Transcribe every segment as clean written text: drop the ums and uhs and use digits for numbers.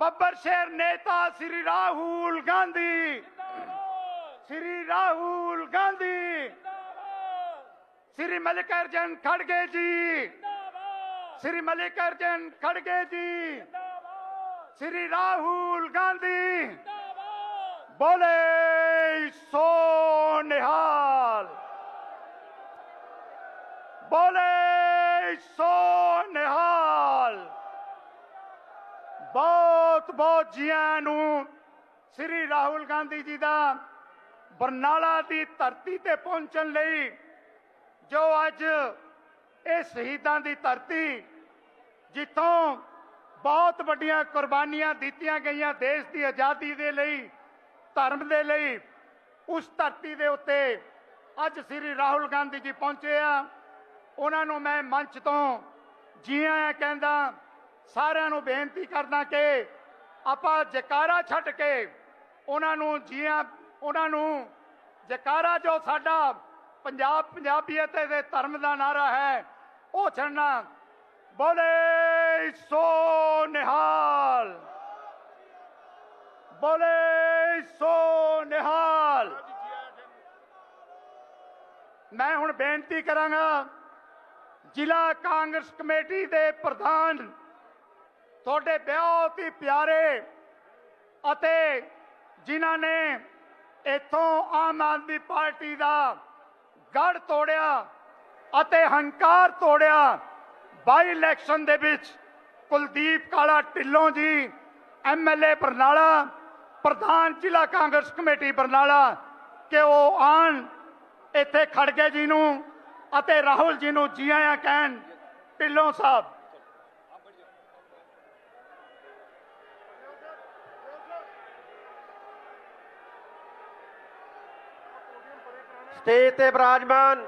बब्बर शेर नेता श्री राहुल गांधी, श्री राहुल गांधी, श्री मल्लिकार्जुन खड़गे जी, श्री मल्लिकार्जुन खड़गे जी, श्री राहुल गांधी, बोले सो निहाल, बोले सो निहाल। बहुत बहुत जियां नूं श्री राहुल गांधी जी दा बरनाला दी धरती ते पहुंचण लई, जो अज ये शहीदां दी धरती जिथों बहुत वड्डियां कुर्बानियां दित्तियां गईयां देश की आज़ादी दे लई, धर्म दे लई, उस धरती दे उत्ते अज श्री राहुल गांधी जी पहुंचे आ। उन्हां नूं मैं मंच तो जी आया कहंदा, सारिआं नूं बेनती करदा कि आपां जयकारा छड्ड के उन्हां नूं उन्हां नूं जयकारा जो साडा पंजाब पंजाबीयत दे धर्म का नारा है वो छड़ना। बोले सो निहाल, बोले सो निहाल। मैं हुण बेनती करांगा जिला कांग्रेस कमेटी दे प्रधान, थोड़े बहुत ही प्यारे अते जिन्हां ने इथों आम आदमी पार्टी का गढ़ तोड़िया अते हंकार तोड़िया, बाई इलैक्शन दे विच कुलदीप काला ढिल्लों जी MLA बरनाला, प्रधान जिला कांग्रेस कमेटी बरनाला, कि वो आन इत्थे खड़गे जी नूं अते राहुल जी नूं जी आया कहन। ढिल्लों साहब, स्टेज ते विराजमान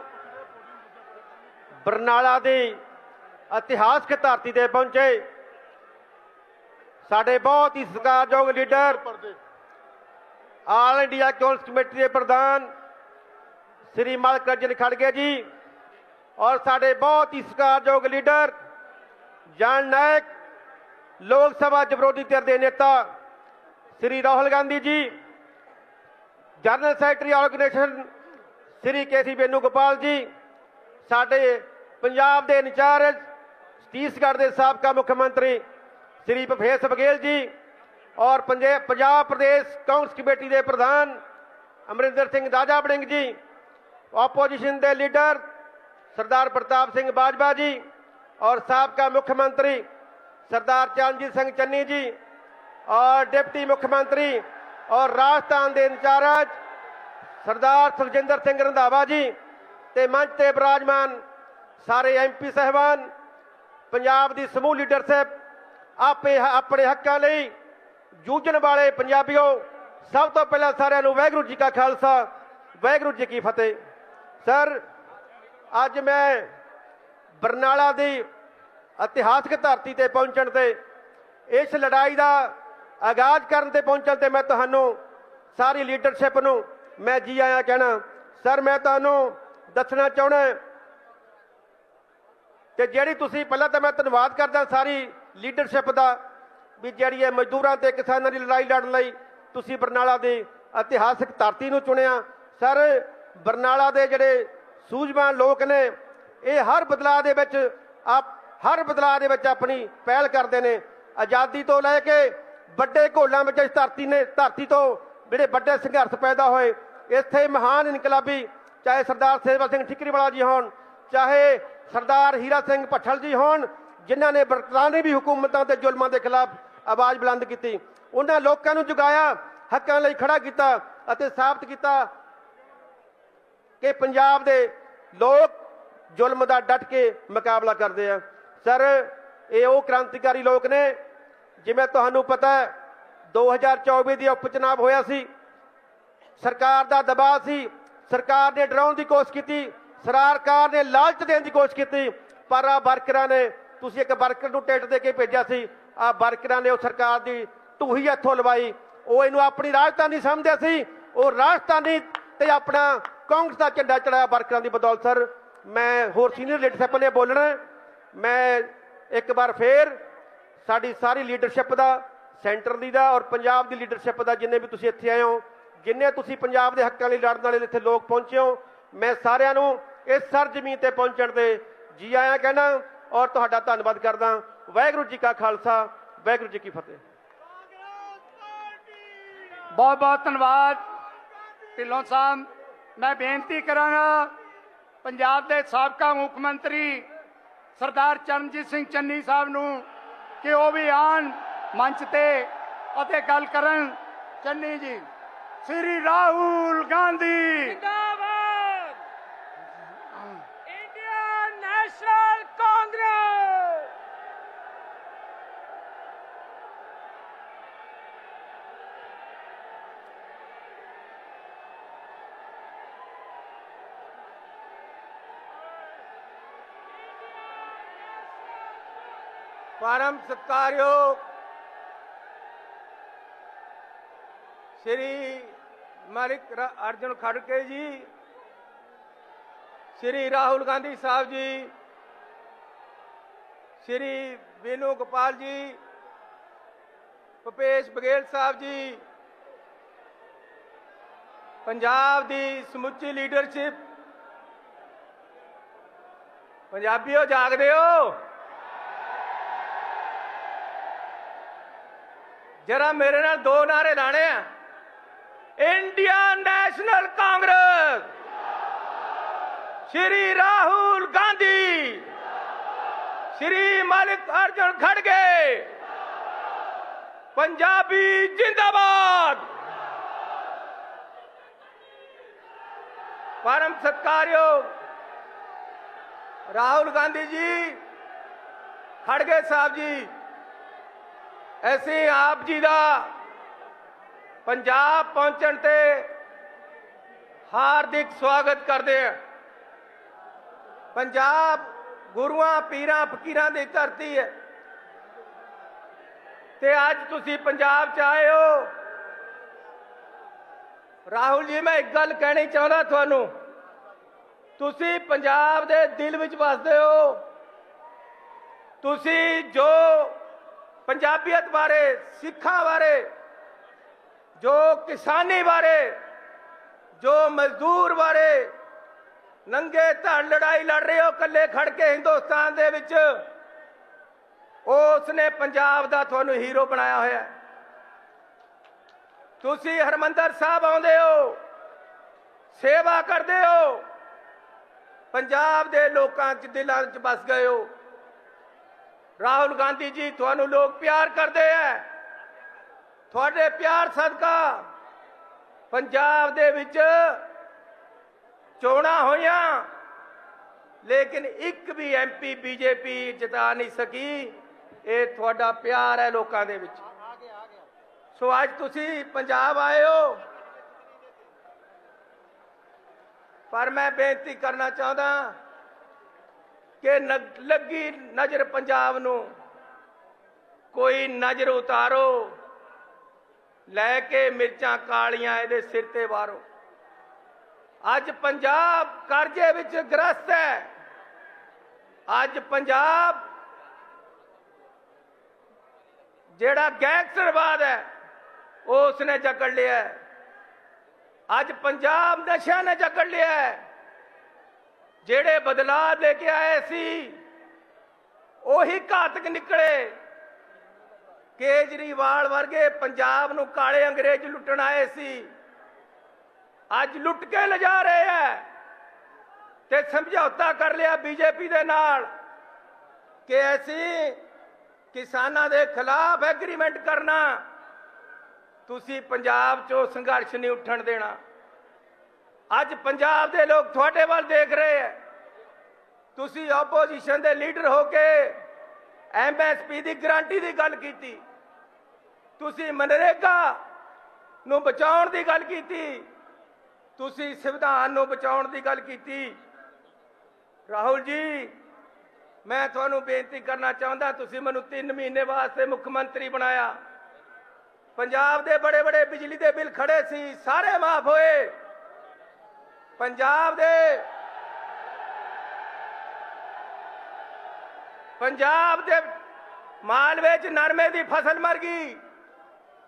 बरनाला दी इतिहासक धरती ते पहुंचे साडे बहुत ही सत्कारयोग leader, all India Congress committee के प्रधान श्री मल्लिकार्जुन खड़गे जी, और साडे बहुत ही सत्कारयोग लीडर जन नायक लोक सभा च विरोधी धिर के नेता Shri Rahul Gandhi ji, general secretary organisation Shri KC Venugopal ji, साडे पंजाब के इंचार्ज छत्तीसगढ़ के साबका मुख्यमंत्री श्री भूपेश बघेल जी, और पंजाब प्रदेश कांग्रेस कमेटी के प्रधान अमरिंदर सिंह राजा वड़िंग जी, ओपोजिशन के लीडर सरदार प्रताप सिंह बाजवा जी, और साबका मुख्यमंत्री सरदार चरणजीत सिंह चन्नी जी, और डिप्टी मुख्यमंत्री और राजस्थान के इंचार्ज सरदार सुखजिंदर सिंह रंधावा जी, ते मंच ते विराजमान सारे MP साहबान, पंजाब की समूह लीडरशिप, आपे अपने हकों लई जूझण वाले पंजाबियों, सब तो पहला सारिआं नूं वाहिगुरू जी का खालसा वाहिगुरू जी की फतेह। सर, अज मैं बरनाला की इतिहासक धरती ते पहुंचण ते इस लड़ाई का आगाज करन ते पहुंचण ते मैं तुहानूं सारी लीडरशिप नूं मैं जी आया कहना। सर, मैं तुहानूं दसना चाहना कि जिहड़ी तुसीं पहलां तां मैं धन्नवाद करदा सारी लीडरशिप का भी जिहड़ी मजदूरां ते किसानां दी लड़ाई लड़न लई तुसीं बरनाला दी इतिहासक धरती नूं चुनिया। सर, बरनाला दे जिहड़े सूझवान लोक ने ये हर बदलाव दे विच अपनी पहल करते हैं। आज़ादी तो लैके बड़े घोलों में इस धरती तो जिहड़े बड़े संघर्ष पैदा होए, इत्थे महान इनकलाबी चाहे सरदार सेवा सिंह ठिकरीवाला जी होण, चाहे सरदार हीरा सिंह भट्ठल जी होण, जिन्हां ने बरतानवी हुकूमतां ते जुल्मां के खिलाफ आवाज़ बुलंद की, उन्हां लोकां नूं जगाया, हक्कां लई खड़ा किया अते साबित किया कि पंजाब दे लोग जुल्म का डट के मुकाबला करते हैं। सर, ये वो क्रांतिकारी लोग ने, जिवें तुहानूं पता है 2024 की उप चुनाव होया सी, सरकार का दबाव सी, सरकार ने डराउण की कोशिश की, सरकार ने लालच देने की कोशिश की, पर आ वर्करां ने, तुसीं एक वर्कर नूं टिकट दे के भेजा सी, आ वर्करां ने उस सरकार की ढूही हथों लवाई। वो इनू अपनी राजधानी समझदे सी, वो राजधानी ते अपना कांग्रेस का झंडा चढ़ाया वर्करां की बदौलत। सर, मैं होर सीनियर लीडरशिप ने बोलना, मैं एक बार फिर साड़ी सारी लीडरशिप का ਸੈਂਟਰ ਦੀ ਦਾ ਔਰ ਪੰਜਾਬ ਦੀ ਲੀਡਰਸ਼ਿਪ ਦਾ, ਜਿੰਨੇ ਵੀ ਤੁਸੀਂ ਇੱਥੇ ਆਏ ਹੋ, ਜਿੰਨੇ ਤੁਸੀਂ ਪੰਜਾਬ ਦੇ ਹੱਕਾਂ ਲਈ ਲੜਨ ਵਾਲੇ ਇੱਥੇ ਲੋਕ ਪਹੁੰਚੇ ਹੋ, ਮੈਂ ਸਾਰਿਆਂ ਨੂੰ ਇਸ ਸਰਜ਼ਮੀਨ ਤੇ ਪਹੁੰਚਣ ਤੇ ਜੀ ਆਇਆਂ ਕਹਿਣਾ ਔਰ ਤੁਹਾਡਾ ਧੰਨਵਾਦ ਕਰਦਾ। ਵਾਹਿਗੁਰੂ ਜੀ ਕਾ ਖਾਲਸਾ, ਵਾਹਿਗੁਰੂ ਜੀ ਕੀ ਫਤਿਹ। बहुत बहुत धन्यवाद ढिल्लों साहब। मैं बेनती करांगा पंजाब के साबका मुख मंत्री सरदार चरणजीत सिंह चन्नी साहब नूं कि वो भी आन मंच ते अते गल करन। चन्नी जी। श्री राहुल गांधी जिंदाबाद। Indian National Congress. परम सत्कारयोग श्री मल्लिकार्जुन खड़गे जी, श्री राहुल गांधी साहब जी, श्री वेणु गोपाल जी, भूपेश बघेल साहब जी, पंजाब दी समुची लीडरशिप, पंजाबियों जागदे हो? जरा मेरे नाल दो नारे लाने हैं। इंडियन नेशनल कांग्रेस, श्री राहुल गांधी, श्री मल्लिकार्जुन खड़गे, पंजाबी जिंदाबाद। परम सत्कारयोग राहुल गांधी जी, खड़गे साहब जी, ऐसे आप जी का पंजाब पहुंचण ते हार्दिक स्वागत करते हैं। पंजाब गुरुआं पीरां फकीरां दी धरती है ते अज तुसी पंजाब च आए हो। राहुल जी, मैं एक गल कहनी चाहता तुहानू, तुसी पंजाब दे दिल विच वसदे हो। तुसी जो पंजाबियत बारे, सिखा बारे, जो किसानी बारे, जो मजदूर बारे नंगे धड़ लड़ाई लड़ रहे हो कल्ले खड़ के हिंदुस्तान दे विच, उसने पंजाब दा तुहानू हीरो बनाया होया है। तुसी हरमंदर साहब आउंदे हो, सेवा करते हो, पंजाब दे लोकां च दिलां च बस गए हो। राहुल गांधी जी, तुहानू लोग प्यार करते हैं। थोड़े प्यार सदका पंजाब दे विच चोणां होईयां, लेकिन एक भी MP बीजेपी जिता नहीं सकी। ये थोड़ा प्यार है लोकां दे विच। सो अज तुसी पंजाब आए हो, पर मैं बेनती करना चाहता कि लगी नजर पंजाब नू कोई नजर उतारो, लैके मिर्चां कालियां इहदे सिर ते वारो। अज पंजाब करजे विच ग्रस्त है। अज पंजाब जेड़ा गैंगस्टरवाद है उसने जकड़ लिया है। अज पंजाब नशा ने जकड़ लिया है। जेड़े बदलाव लेके आए सी ओही घातक निकले। केजरीवाल वर्गे पंजाब नू काले अंग्रेज लुटन आए सी, अज लुट के ले जा रहे हैं। ते समझौता कर लिया बीजेपी दे नाल कि ऐसी किसानां दे खिलाफ एग्रीमेंट करना, तुसी पंजाब चो संघर्ष नहीं उठन देना। अज पंजाब दे लोग थोड़े वाल देख रहे हैं। तुसी ओपोजिशन दे लीडर होके MSP दी गारंटी दी गल कीती, तुसी मनरेगा नू बचाउण दी गल कीती, तुसी संविधान नू बचाउण दी गल कीती। राहुल जी, मैं तुहानू बेनती करना चाहता, तुसी मैनू 3 महीने वास्ते मुख्यमंत्री बनाया। पंजाब दे बड़े बड़े बिजली दे बिल खड़े सी, सारे माफ होए। पंजाब दे मालवे च नरमे दी फसल मर गई,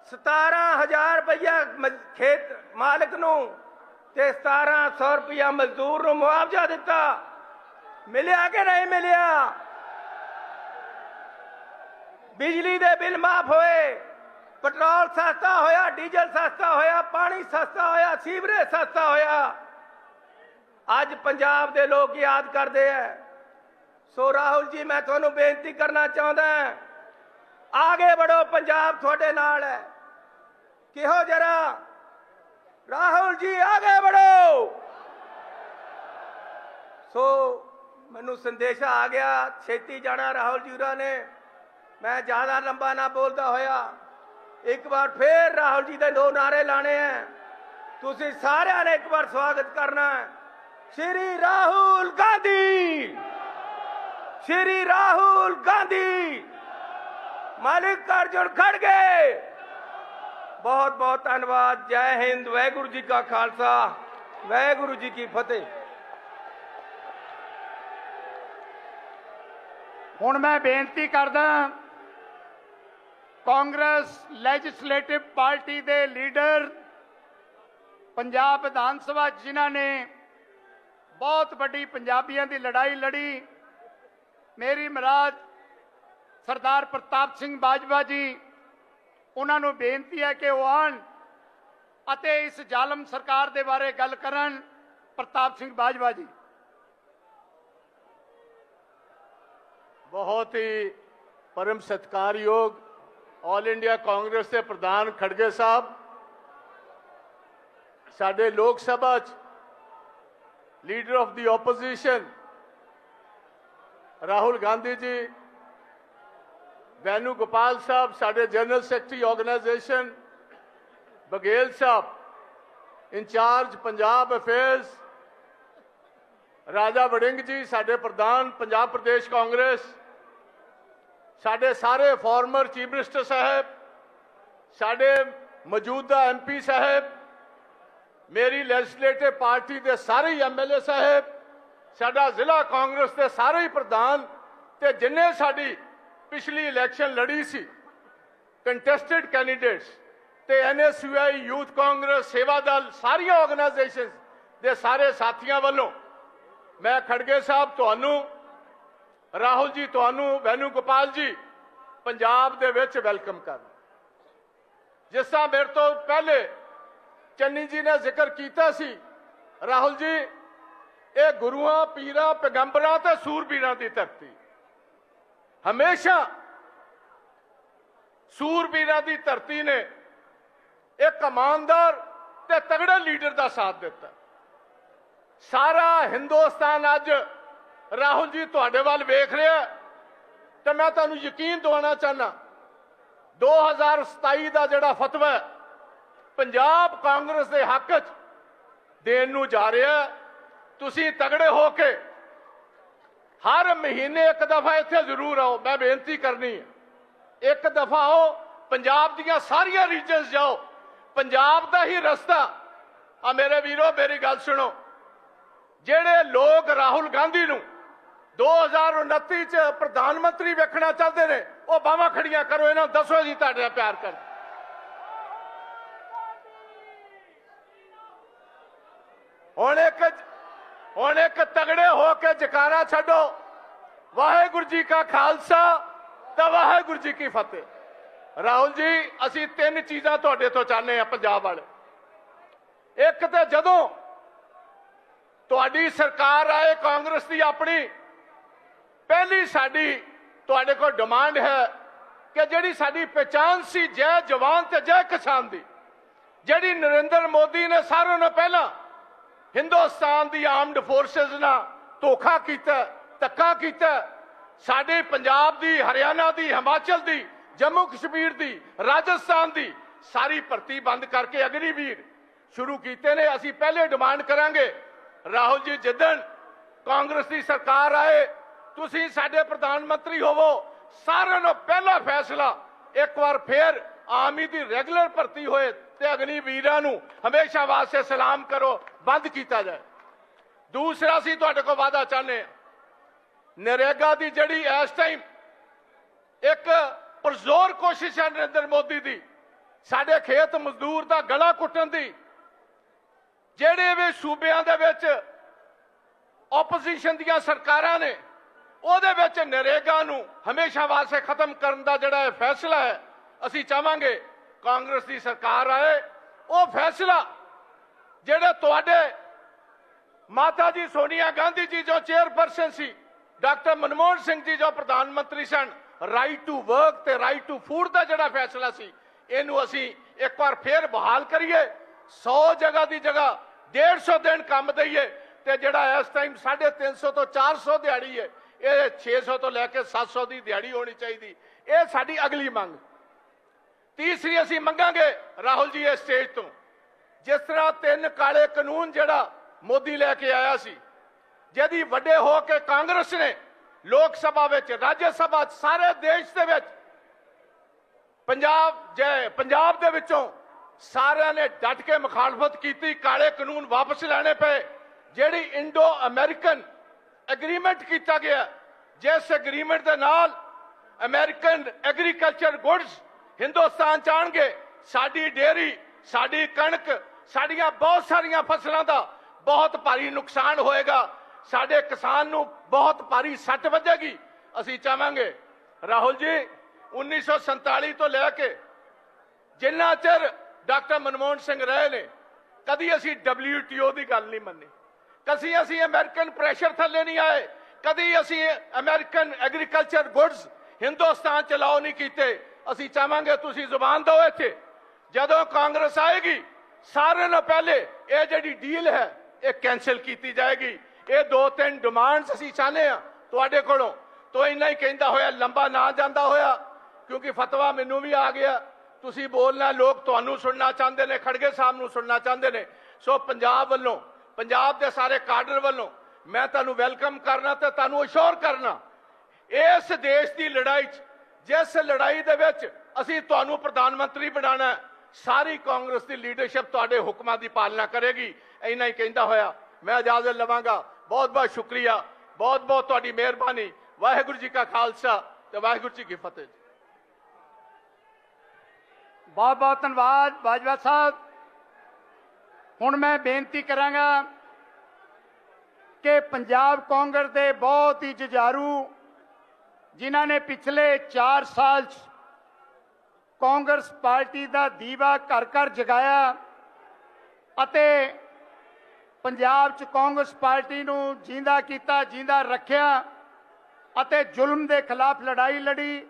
17,000 रुपया खेत मालिक नूं ते 1700 रुपया मजदूर नूं मुआवजा दिता। मिलिया कि नहीं मिलिया? बिजली दे बिल माफ होए, पेट्रोल सस्ता होया, डीजल सस्ता होया, पानी सस्ता होया, सीवरेज सस्ता होया। अज पंजाब दे लोग याद करते हैं। सो राहुल जी, मैं तुहानू बेनती करना चाहता आगे बढ़ो, पंजाब थोड़े नाल है। किहो जरा राहुल जी आगे बढ़ो। सो मैनू संदेशा आ गया, छेती जाना राहुल जी होरां ने। मैं ज्यादा लंबा ना बोलता होया एक बार फिर राहुल जी के 2 नारे लाने हैं। तुसी सारिਆਂ ने एक बार स्वागत करना है। श्री राहुल गांधी, श्री राहुल गांधी, मल्लिकार्जुन खड़गे। बहुत बहुत धन्यवाद। जय हिंद। वाहिगुरू जी का खालसा, वाहिगुरू जी की फतेह। ਹੁਣ मैं बेनती करदा कांग्रेस लैजिस्लेटिव पार्टी के लीडर पंजाब विधान सभा जिन्होंने बहुत बड़ी पंजाबियों की लड़ाई लड़ी, मेरी मुराद सरदार प्रताप सिंह बाजवा जी, उन्होंने बेनती है कि वो आन अते इस जालम सरकार के बारे गल करन। प्रताप सिंह बाजवा जी। बहुत ही परम सत्कारयोग ऑल इंडिया कांग्रेस के प्रधान खड़गे साहब, साडे Lok Sabha leader of the opposition Rahul Gandhi ji, Venugopal साहब, साडे जनरल सैकटरी ऑर्गेनाइजेशन बघेल साहब, इंचार्ज पंजाब अफेयर्स राजा वड़िंग जी, साडे प्रधान पंजाब प्रदेश कांग्रेस, साडे सारे फॉर्मर चीफ मिनिस्टर साहब, साडे मौजूदा MP साहब, मेरी लैजिस्लेटिव पार्टी के सारे MLA साहब, साडा जिला कांग्रेस के सारे ही प्रधान ते जिन्ने साडी पिछली इलैक्शन लड़ी सी कंटेस्टेड कैंडिडेट्स ते NSUI यूथ कांग्रेस सेवा दल सारिया ऑर्गेनाइजेशन के सारे साथियों वालों मैं खड़गे साहब तुहानू, राहुल जी तुहानू, वैनू गोपाल जी पंजाब दे विच वेलकम कर। जिस तरह मेरे तो पहले चन्नी जी ने जिक्र किया सी, राहुल जी ये गुरुआं पीरां पैगंबरां ते सूरबीरां दी धरती, हमेशा सूरबीरां दी धरती ने एक ईमानदार ते तगड़े लीडर का साथ दिता। सारा हिंदुस्तान अज राहुल जी तुहाडे वाल वेख रहा है तो मैं तुहानू यकीन दिवाना चाहना 2027 का जिहड़ा फतवा है पंजाब कांग्रेस के हक च देण नू जा रहा है। तुसीं तगड़े होके हर महीने एक दफा इत्थे जरूर आओ, मैं बेनती करनी है एक दफा आओ, पंजाब दीयां सारियां रीजन्स जाओ, पंजाब का ही रस्ता। आ मेरे वीरो मेरी गल सुनो, जेड़े लोग राहुल गांधी नू 2029 च प्रधानमंत्री वेखना चाहते हैं वो बावां खड़ियां करो, इन्हां दसो जी तुहाडा प्यार कर। हुण एक तगड़े होके जकारा छड्डो, वाहेगुरु जी का खालसा ते वाहेगुरु जी की फतेह। राहुल जी असीं 3 चीज़ां तुहाडे तो चाहते हैं पंजाब वाले। एक तो जदों तुहाडी सरकार आए कांग्रेस की अपनी, पहली साडी तुहाडे कोल डिमांड है कि जिहड़ी साडी पहचान सी जय जवान ते जय किसान दी, जिहड़ी नरेंद्र मोदी ने सारों ने पहला हिंदुस्तान दी आर्म्ड फोर्सेस नाल धोखा कीता, धक्का कीता, साडे पंजाब दी, हरियाणा दी, हिमाचल दी, जम्मू कश्मीर दी, राजस्थान दी सारी भर्ती बंद करके अग्निवीर शुरू कीते ने। असीं पहले डिमांड करांगे राहुल जी जिदन कांग्रेस की सरकार आए तुसीं साडे प्रधानमंत्री होवो, सारिਆਂ नालों पहला फैसला एक बार फिर आर्मी की रेगुलर भर्ती होए ते अग्निवीरां नूं हमेशा वास्ते सलाम करो बंद किया जाए। दूसरा असीं तुहाडे कोल वादा चाहते हैं, नरेगा की जिहड़ी इस टाइम एक पुरजोर कोशिश है नरेंद्र मोदी की ਸਾਡੇ ਖੇਤ ਮਜ਼ਦੂਰ ਦਾ ਗਲਾ ਕੁੱਟਣ ਦੀ, ਜਿਹੜੇ ਵੀ ਸੂਬਿਆਂ ਦੇ ਵਿੱਚ ਆਪੋਜੀਸ਼ਨ ਦੀਆਂ ਸਰਕਾਰਾਂ ਨੇ ਉਹਦੇ ਵਿੱਚ ਨਰੇਗਾ ਨੂੰ ਹਮੇਸ਼ਾ ਵਾਸਤੇ ਖਤਮ ਕਰਨ ਦਾ ਜਿਹੜਾ ਇਹ ਫੈਸਲਾ ਹੈ, ਅਸੀਂ ਚਾਹਾਂਗੇ ਕਾਂਗਰਸ ਦੀ ਸਰਕਾਰ ਆਏ। ਉਹ ਫੈਸਲਾ ਜਿਹੜੇ ਤੁਹਾਡੇ ਮਾਤਾ ਜੀ ਸੋਨੀਆ ਗਾਂਧੀ ਜੀ ਜੋ ਚੇਅਰਪਰਸਨ ਸੀ, ਡਾਕਟਰ ਮਨਮੋਹਨ ਸਿੰਘ ਜੀ ਜੋ ਪ੍ਰਧਾਨ ਮੰਤਰੀ ਸਨ, ਰਾਈਟ ਟੂ ਵਰਕ ਤੇ ਰਾਈਟ ਟੂ ਫੂਡ ਦਾ ਜਿਹੜਾ ਫੈਸਲਾ ਸੀ, ਇਹਨੂੰ ਅਸੀਂ ਇੱਕ ਵਾਰ ਫੇਰ ਬਹਾਲ ਕਰੀਏ। 100 ਜਗ੍ਹਾ ਦੀ ਜਗ੍ਹਾ 150 ਦਿਨ ਕੰਮ ਦਈਏ ਤੇ ਜਿਹੜਾ ਇਸ ਟਾਈਮ 350 ਤੋਂ 400 ਦਿਹਾੜੀ ਹੈ, ਇਹ 600 ਤੋਂ ਲੈ ਕੇ 700 ਦੀ ਦਿਹਾੜੀ ਹੋਣੀ ਚਾਹੀਦੀ। ਇਹ ਸਾਡੀ ਅਗਲੀ ਮੰਗ। ਤੀਸਰੀ ਅਸੀਂ ਮੰਗਾਂਗੇ ਰਾਹੁਲ ਜੀ ਇਸ ਸਟੇਜ ਤੋਂ, ਜਿਸ ਤਰ੍ਹਾਂ 3 ਕਾਲੇ ਕਾਨੂੰਨ ਜਿਹੜਾ ਮੋਦੀ ਲੈ ਕੇ ਆਇਆ ਸੀ, ਜਿਹਦੀ ਵੱਡੇ ਹੋ ਕੇ ਕਾਂਗਰਸ ਨੇ ਲੋਕ ਸਭਾ ਵਿੱਚ, ਰਾਜ ਸਭਾ 'ਚ, ਸਾਰੇ ਦੇਸ਼ ਦੇ ਵਿੱਚ, ਪੰਜਾਬ ਦੇ ਵਿੱਚੋਂ ਸਾਰਿਆਂ ਨੇ ਡਟ ਕੇ ਮੁਖਾਲਫਤ ਕੀਤੀ। ਕਾਲੇ ਕਾਨੂੰਨ ਵਾਪਸ ਲੈਣੇ ਪਏ। ਜਿਹੜੀ ਇੰਡੋ ਅਮਰੀਕਨ ਐਗਰੀਮੈਂਟ ਕੀਤਾ ਗਿਆ, ਜਿਸ ਐਗਰੀਮੈਂਟ ਦੇ ਨਾਲ ਅਮਰੀਕਨ ਐਗਰੀਕਲਚਰ ਗੁੱਡਸ ਹਿੰਦੁਸਤਾਨ ਚ ਆਣਗੇ, ਸਾਡੀ ਡੇਅਰੀ, ਸਾਡੀ ਕਣਕ, ਸਾਡੀਆਂ ਬਹੁਤ ਸਾਰੀਆਂ ਫਸਲਾਂ ਦਾ ਬਹੁਤ ਭਾਰੀ ਨੁਕਸਾਨ ਹੋਏਗਾ। ਸਾਡੇ ਕਿਸਾਨ ਨੂੰ ਬਹੁਤ ਭਾਰੀ ਸੱਟ ਵੱਜੇਗੀ। ਅਸੀਂ ਚਾਹਾਂਗੇ ਰਾਹੁਲ ਜੀ 1947 ਤੋਂ ਲੈ ਕੇ ਜਿੰਨਾ ਚਿਰ ਡਾਕਟਰ ਮਨਮੋਹਨ ਸਿੰਘ ਰਹੇ ਨੇ, ਕਦੀ ਅਸੀਂ WTO ਦੀ ਗੱਲ ਨਹੀਂ ਮੰਨੀ, ਕਦੀ ਅਸੀਂ ਅਮਰੀਕਨ ਪ੍ਰੈਸ਼ਰ ਥੱਲੇ ਨਹੀਂ ਆਏ, ਕਦੀ ਅਸੀਂ ਅਮਰੀਕਨ ਐਗਰੀਕਲਚਰ ਗੁੱਡਸ ਹਿੰਦੁਸਤਾਨ ਚ ਲਾਓ ਨਹੀਂ ਕੀਤੇ। ਅਸੀਂ ਚਾਹਾਂਗੇ ਤੁਸੀਂ ਜ਼ੁਬਾਨ ਦਿਓ ਇੱਥੇ, ਜਦੋਂ ਕਾਂਗਰਸ ਆਏਗੀ ਸਾਰਿਆਂ ਨਾਲੋਂ ਪਹਿਲੇ ਇਹ ਜਿਹੜੀ ਡੀਲ ਹੈ ਇਹ ਕੈਂਸਲ ਕੀਤੀ ਜਾਏਗੀ। ਇਹ 2-3 ਡਿਮਾਂਡਸ ਅਸੀਂ ਚਾਹੁੰਦੇ ਆ ਤੁਹਾਡੇ ਕੋਲੋਂ। ਤੋਂ ਇੰਨਾ ਹੀ ਕਹਿੰਦਾ ਹੋਇਆ, ਲੰਬਾ ਨਾ ਜਾਂਦਾ ਹੋਇਆ, ਕਿਉਂਕਿ ਫਤਵਾ ਮੈਨੂੰ ਵੀ ਆ ਗਿਆ, ਤੁਸੀਂ ਬੋਲਣਾ, ਲੋਕ ਤੁਹਾਨੂੰ ਸੁਣਨਾ ਚਾਹੁੰਦੇ ਨੇ, ਖੜਗੇ ਸਾਹਿਬ ਨੂੰ ਸੁਣਨਾ ਚਾਹੁੰਦੇ ਨੇ। ਸੋ ਪੰਜਾਬ ਵੱਲੋਂ, ਪੰਜਾਬ ਦੇ ਸਾਰੇ ਕਾਡਰ ਵੱਲੋਂ ਮੈਂ ਤੁਹਾਨੂੰ ਵੈਲਕਮ ਕਰਨਾ ਤੇ ਤੁਹਾਨੂੰ ਅਸ਼ੋਰ ਕਰਨਾ, ਇਸ ਦੇਸ਼ ਦੀ ਲੜਾਈ 'ਚ, ਜਿਸ ਲੜਾਈ ਦੇ ਵਿੱਚ ਅਸੀਂ ਤੁਹਾਨੂੰ ਪ੍ਰਧਾਨ ਮੰਤਰੀ ਬਣਾਉਣਾ, ਸਾਰੀ ਕਾਂਗਰਸ ਦੀ ਲੀਡਰਸ਼ਿਪ ਤੁਹਾਡੇ ਹੁਕਮਾਂ ਦੀ ਪਾਲਣਾ ਕਰੇਗੀ। ਇੰਨਾ ਹੀ ਕਹਿੰਦਾ ਹੋਇਆ ਮੈਂ ਇਜਾਜ਼ਤ ਲਵਾਂਗਾ। ਬਹੁਤ ਬਹੁਤ ਸ਼ੁਕਰੀਆ, ਬਹੁਤ ਬਹੁਤ ਤੁਹਾਡੀ ਮਿਹਰਬਾਨੀ। ਵਾਹਿਗੁਰੂ ਜੀ ਕਾ ਖਾਲਸਾ ਤੇ ਵਾਹਿਗੁਰੂ ਜੀ ਕੀ ਫਤਿਹ। ਬਹੁਤ ਬਹੁਤ ਧੰਨਵਾਦ ਬਾਜਵਾ ਸਾਹਿਬ। ਹੁਣ ਮੈਂ ਬੇਨਤੀ ਕਰਾਂਗਾ ਕਿ ਪੰਜਾਬ ਕਾਂਗਰਸ ਦੇ ਬਹੁਤ ਹੀ ਜੁਝਾਰੂ, ਜਿਨ੍ਹਾਂ ਨੇ ਪਿਛਲੇ 4 ਸਾਲ 'ਚ ਕਾਂਗਰਸ ਪਾਰਟੀ ਦਾ ਦੀਵਾ ਘਰ ਘਰ ਜਗਾਇਆ ਅਤੇ ਪੰਜਾਬ 'ਚ ਕਾਂਗਰਸ ਪਾਰਟੀ ਨੂੰ ਜਿੰਦਾ ਕੀਤਾ, ਜਿੰਦਾ ਰੱਖਿਆ ਅਤੇ ਜ਼ੁਲਮ ਦੇ ਖਿਲਾਫ ਲੜਾਈ ਲੜੀ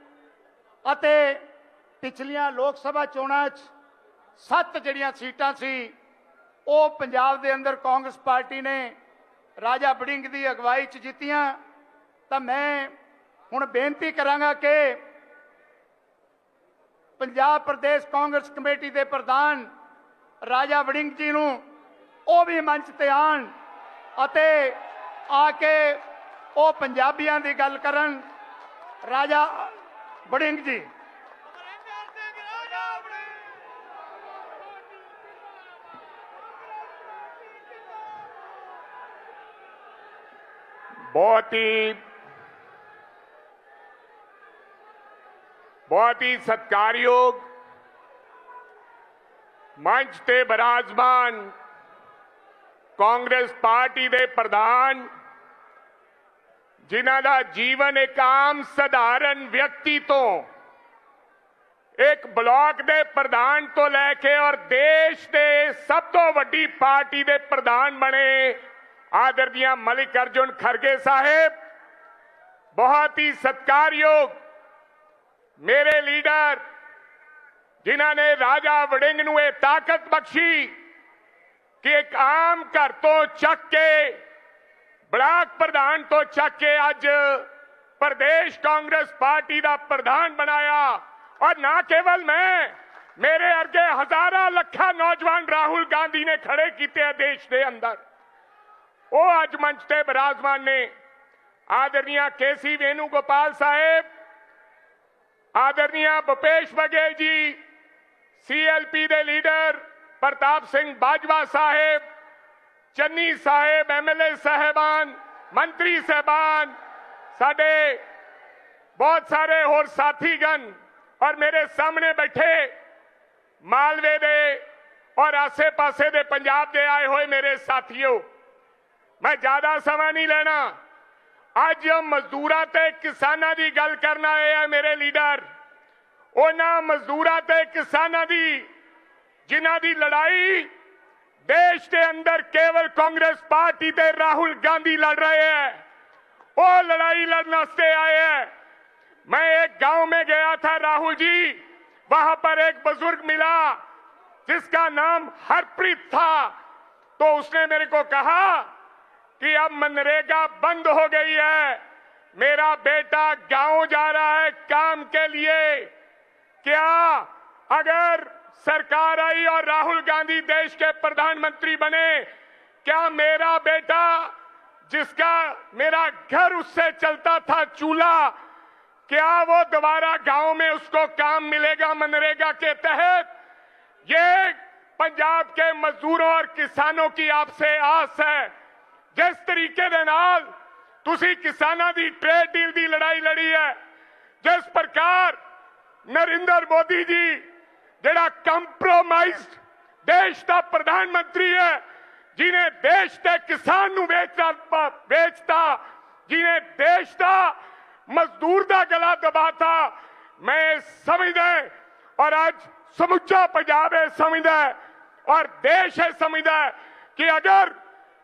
ਅਤੇ ਪਿਛਲੀਆਂ ਲੋਕ ਸਭਾ ਚੋਣਾਂ 'ਚ 7 ਜਿਹੜੀਆਂ ਸੀਟਾਂ ਸੀ ਉਹ ਪੰਜਾਬ ਦੇ ਅੰਦਰ ਕਾਂਗਰਸ ਪਾਰਟੀ ਨੇ ਰਾਜਾ ਵੜਿੰਗ ਦੀ ਅਗਵਾਈ 'ਚ ਜਿੱਤੀਆਂ। ਤਾਂ ਮੈਂ ਹੁਣ ਬੇਨਤੀ ਕਰਾਂਗਾ ਕਿ ਪੰਜਾਬ ਪ੍ਰਦੇਸ਼ ਕਾਂਗਰਸ ਕਮੇਟੀ ਦੇ ਪ੍ਰਧਾਨ ਰਾਜਾ ਵੜਿੰਗ ਜੀ ਨੂੰ ਉਹ ਵੀ ਮੰਚ ਤੇ ਆਣ ਅਤੇ ਆ ਕੇ ਉਹ ਪੰਜਾਬੀਆਂ ਦੀ ਗੱਲ ਕਰਨ। ਰਾਜਾ ਵੜਿੰਗ ਜੀ। बहुत ही सत्कारयोग मंच ते विराजमान कांग्रेस पार्टी दे प्रधान, जिन्हां दा जीवन एक आम सधारण व्यक्ति तो एक ब्लॉक दे प्रधान तो लैके और देश दे सब तो वड्डी पार्टी दे प्रधान बने आदरणीय मल्लिकार्जुन खड़गे साहेब। बहुत ही सत्कारयोग मेरे लीडर, जिन्हां ने राजा वड़िंग नूं ये ताकत बख्शी कि एक आम घर तो चक के, ब्लॉक प्रधान तो चक के अज प्रदेश कांग्रेस पार्टी का प्रधान बनाया। और ना केवल मैं, मेरे अर्गे हजारां लखा नौजवान राहुल गांधी ने खड़े किए देश के अंदर। वो अज मंच ते विराजमान ने आदरणीय KC वेणुगोपाल साहेब, आदरणीय भूपेश बघेल जी, CLP दे लीडर प्रताप सिंह बाजवा साहेब, चन्नी साहेब, MLA साहेबान, मंत्री साहबान, साडे बहुत सारे होर साथीगण और मेरे सामने बैठे ਮਾਲਵੇ ਦੇ ਔਰ ਆਸੇ-ਪਾਸੇ ਦੇ ਪੰਜਾਬ ਦੇ ਆਏ ਹੋਏ ਮੇਰੇ ਸਾਥੀਓ, ਮੈਂ ਜ਼ਿਆਦਾ ਸਮਾਂ ਨਹੀਂ ਲੈਣਾ। ਅੱਜ ਮਜ਼ਦੂਰਾਂ ਤੇ ਕਿਸਾਨਾਂ ਦੀ ਗੱਲ ਕਰਨ ਆਏ ਆ ਮੇਰੇ ਲੀਡਰ। ਉਹਨਾਂ ਮਜ਼ਦੂਰਾਂ ਤੇ ਕਿਸਾਨਾਂ ਦੀ ਜਿਨ੍ਹਾਂ ਦੀ ਲੜਾਈ देश के अंदर केवल कांग्रेस पार्टी ते राहुल गांधी लड़ रहे हैं, वो लड़ाई लड़ने से आए हैं। मैं एक गांव में गया था राहुल जी, वहां पर एक बुजुर्ग मिला जिसका नाम हरप्रीत था। तो उसने मेरे को कहा कि अब मनरेगा बंद हो गई है, मेरा बेटा गांव जा रहा है काम के लिए। क्या अगर सरकार आई और राहुल गांधी देश के प्रधानमंत्री बने, क्या मेरा बेटा जिसका मेरा घर उससे चलता था चूल्हा, क्या वो दोबारा गांव में उसको काम मिलेगा मनरेगा के तहत? ये पंजाब के मजदूरों और किसानों की आपसे आस है। जिस तरीके दे नाल तुसी किसानां दी ट्रेड डील दी लड़ाई लड़ी है, जिस प्रकार नरेंद्र मोदी जी ਜਿਹੜਾ ਕੰਪਰੋਮਾਈਜ਼ਡ ਦੇਸ਼ ਦਾ ਪ੍ਰਧਾਨ ਮੰਤਰੀ ਹੈ, ਜਿਨੇ ਦੇਸ਼ ਦੇ ਕਿਸਾਨ ਨੂੰ ਵੇਚਤਾ, ਜਿਨੇ ਦੇਸ਼ ਦਾ ਮਜ਼ਦੂਰ ਦਾ ਗਲਾ ਦਬਾਤਾ, ਮੈਂ ਸਮਝਦਾ ਔਰ ਅੱਜ ਸਮੁੱਚਾ ਪੰਜਾਬ ਇਹ ਸਮਝਦਾ ਔਰ ਦੇਸ਼ ਇਹ ਸਮਝਦਾ ਕਿ ਅਗਰ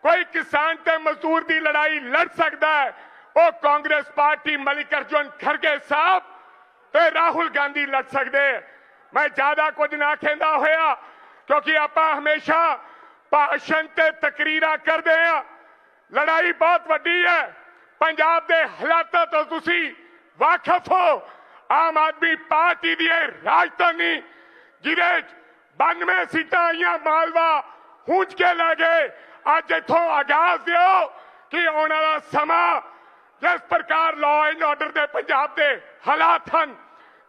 ਕੋਈ ਕਿਸਾਨ ਤੇ ਮਜ਼ਦੂਰ ਦੀ ਲੜਾਈ ਲੜ ਸਕਦਾ ਹੈ, ਉਹ ਕਾਂਗਰਸ ਪਾਰਟੀ ਮਲਿਕਾਰਜੁਨ ਖੜਗੇ ਸਾਹਿਬ ਤੇ ਰਾਹੁਲ ਗਾਂਧੀ ਲੜ ਸਕਦੇ। मैं ज्यादा कुछ ना कहता होया, क्योंकि आप हमेशा भाषण ते तकरीरा करते हैं। लड़ाई बहुत वड्डी है, पंजाब के हालातों तो तुसी वाकिफ हो। आम आदमी पार्टी दी राजधानी जिदे 92 सीटां आईयां, मालवा हूंज के लै गए। अज इथों आगाज दिओ कि आने वाला समा जिस प्रकार लॉ एंड ऑर्डर के पंजाब के हालात हैं,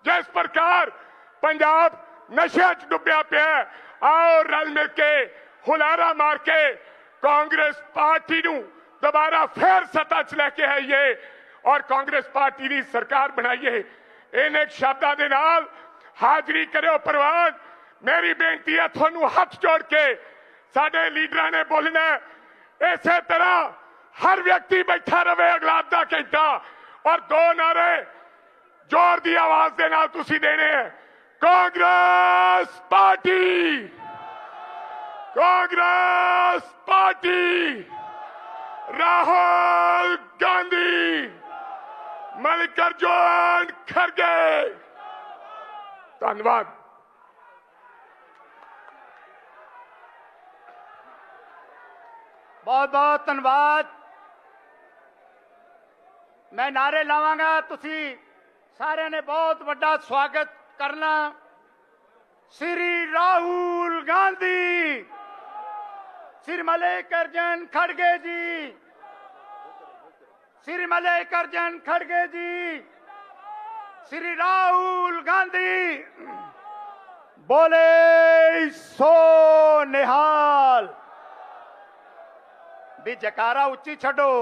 जिस प्रकार पंजाब नशे च डुबिया पिया, आओ रल मिल के हुलारा मार के कांग्रेस पार्टी नूं दोबारा फिर सत्ता च लैके आईए और कांग्रेस पार्टी की सरकार बनाइए। इन शब्दों के नाल हाजरी करो प्रवान। मेरी बेनती है थानू हाथ जोड़ के, साडे लीडरां ने बोलना इसे तरह हर व्यक्ति बैठा रहे अगला अद्धा घंटा और 2 नारे जोर की आवाज के नाल तुसी देने हैं। कांग्रेस पार्टी, कांग्रेस पार्टी, राहुल गांधी, मल्लिकार्जुन खड़गे। धन्यवाद। बहुत बहुत धन्यवाद। मैं नारे लावांगा, तुसी सारे ने बहुत बड़ा स्वागत करना। श्री राहुल गांधी, श्री मल्लिकार्जुन खड़गे जी, श्री मल्लिकार्जुन खड़गे जी, श्री राहुल गांधी बोले सो निहाल। भी जकारा उच्ची छड़ो,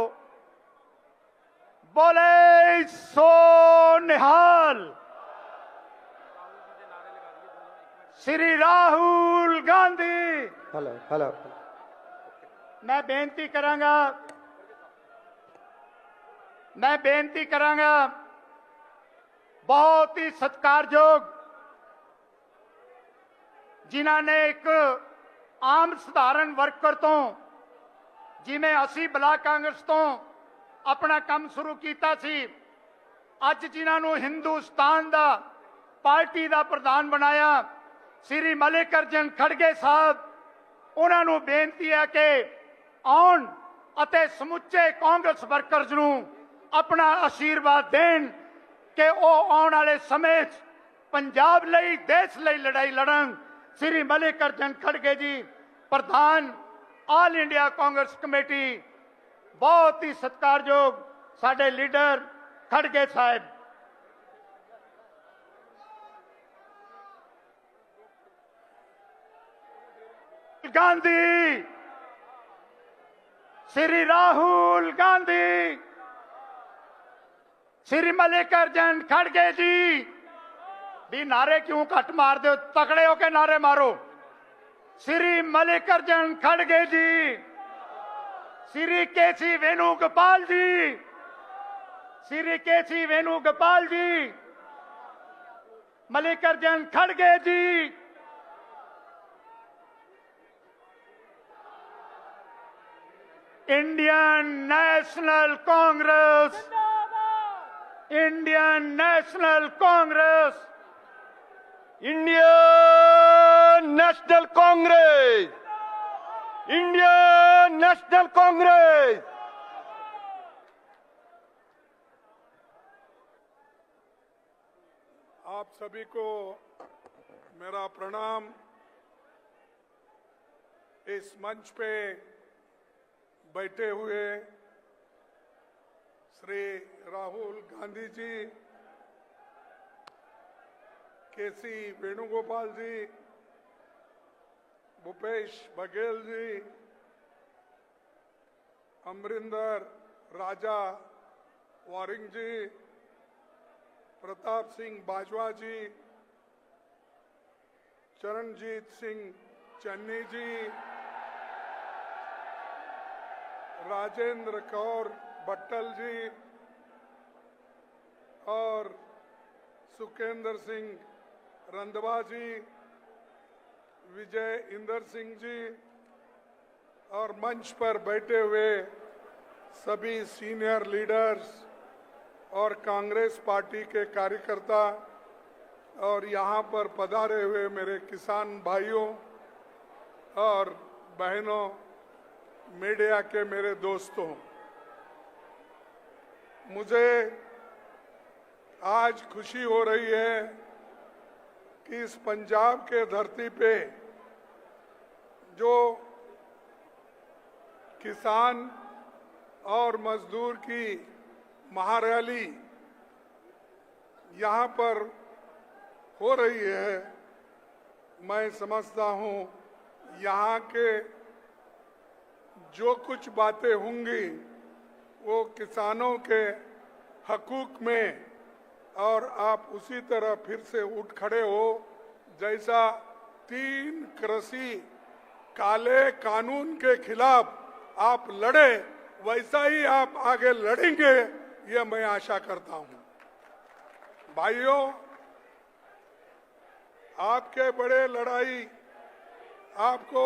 बोले सो निहाल। श्री राहुल गांधी। Hello hello. मैं बेनती करांगा बहुत ही सत्कारयोग जिन्हां ने एक आम साधारण वर्कर तो जिमें असी ब्लाक कांग्रेस तो अपना काम शुरू किया सी, अज जिन्हां नूं हिंदुस्तान दा पार्टी दा प्रधान बनाया श्री मल्लिकार्जुन खड़गे साहब, उन्होंने बेनती है कि आउण अते समुचे कांग्रेस वर्कर्स नूं अपना आशीर्वाद देन कि वो आने वाले समय पंजाब लई देश लई लड़ाई लड़न। श्री मल्लिकार्जुन खड़गे जी प्रधान ऑल इंडिया कांग्रेस कमेटी, बहुत ही सत्कारयोग साडे लीडर खड़गे साहब। गांधी, श्री राहुल गांधी, श्री मल्लिकार्जुन खड़गे जी, भी नारे क्यों घट मार दो, तकड़े होके नारे मारो। श्री मल्लिकार्जुन खड़गे जी, श्री केसी वेणुगोपाल जी, श्री केसी वेणुगोपाल जी, मल्लिकार्जुन खड़गे ji, Indian National Congress, Indian National Congress, Indian National Congress, Indian National Congress. आप सभी को मेरा प्रणाम। इस मंच पे बैठे हुए श्री राहुल गांधी जी, केसी वेणुगोपाल जी, भूपेश बघेल जी, अमरिंदर राजा वारिंग जी, प्रताप सिंह बाजवा जी, चरणजीत सिंह चन्नी जी, राजेंद्र कौर बट्टल जी और सुखेंद्र सिंह रंधवा जी, विजय इंदर सिंह जी और मंच पर बैठे हुए सभी सीनियर लीडर्स और कांग्रेस पार्टी के कार्यकर्ता और यहाँ पर पधारे हुए मेरे किसान भाइयों और बहनों, मीडिया के मेरे दोस्तों, मुझे आज खुशी हो रही है कि इस पंजाब के धरती पे जो किसान और मजदूर की महारैली यहाँ पर हो रही है। मैं समझता हूँ यहाँ के जो कुछ बातें होंगी वो किसानों के हकूक में, और आप उसी तरह फिर से उठ खड़े हो जैसा 3 कृषि काले कानून के खिलाफ आप लड़े, वैसा ही आप आगे लड़ेंगे, ये मैं आशा करता हूं। भाइयों, आपके बड़े लड़ाई आपको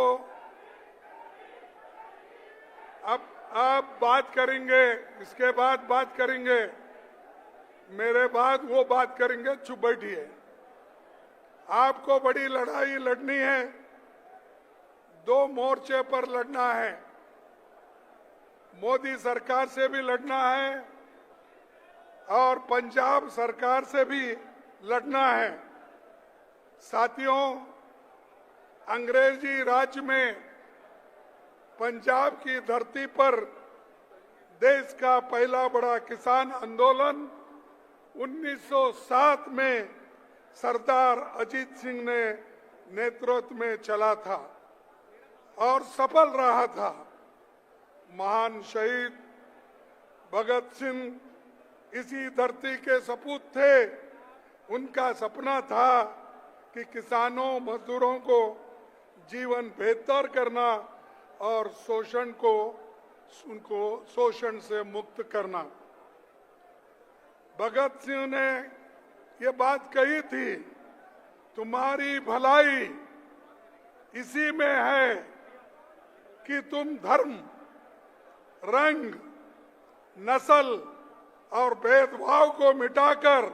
अब आप बात करेंगे, इसके बाद बात करेंगे, मेरे बाद वो बात करेंगे, चुप बैठिए। आपको बड़ी लड़ाई लड़नी है, 2 मोर्चे पर लड़ना है। मोदी सरकार से भी लड़ना है और पंजाब सरकार से भी लड़ना है। साथियों, अंग्रेजी राज में पंजाब की धरती पर देश का पहला बड़ा किसान आंदोलन 1907 में सरदार अजीत सिंह ने नेतृत्व में चला था और सफल रहा था। महान शहीद भगत सिंह इसी धरती के सपूत थे। उनका सपना था कि किसानों मजदूरों को जीवन बेहतर करना और उनको शोषण से मुक्त करना। भगत सिंह ने ये बात कही थी, तुम्हारी भलाई इसी में है कि तुम धर्म, रंग, नस्ल और भेदभाव को मिटाकर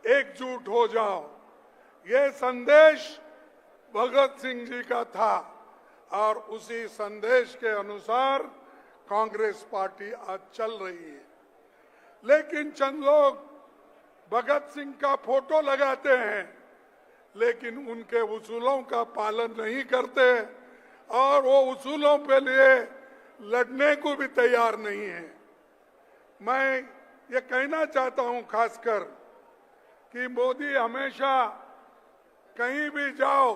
एकजुट हो जाओ। ये संदेश भगत सिंह जी का था और उसी संदेश के अनुसार कांग्रेस पार्टी आज चल रही है। लेकिन चंद लोग भगत सिंह का फोटो लगाते हैं लेकिन उनके उसूलों का पालन नहीं करते और वो उसूलों पे लिए लड़ने को भी तैयार नहीं है। मैं ये कहना चाहता हूं खासकर कि मोदी हमेशा कहीं भी जाओ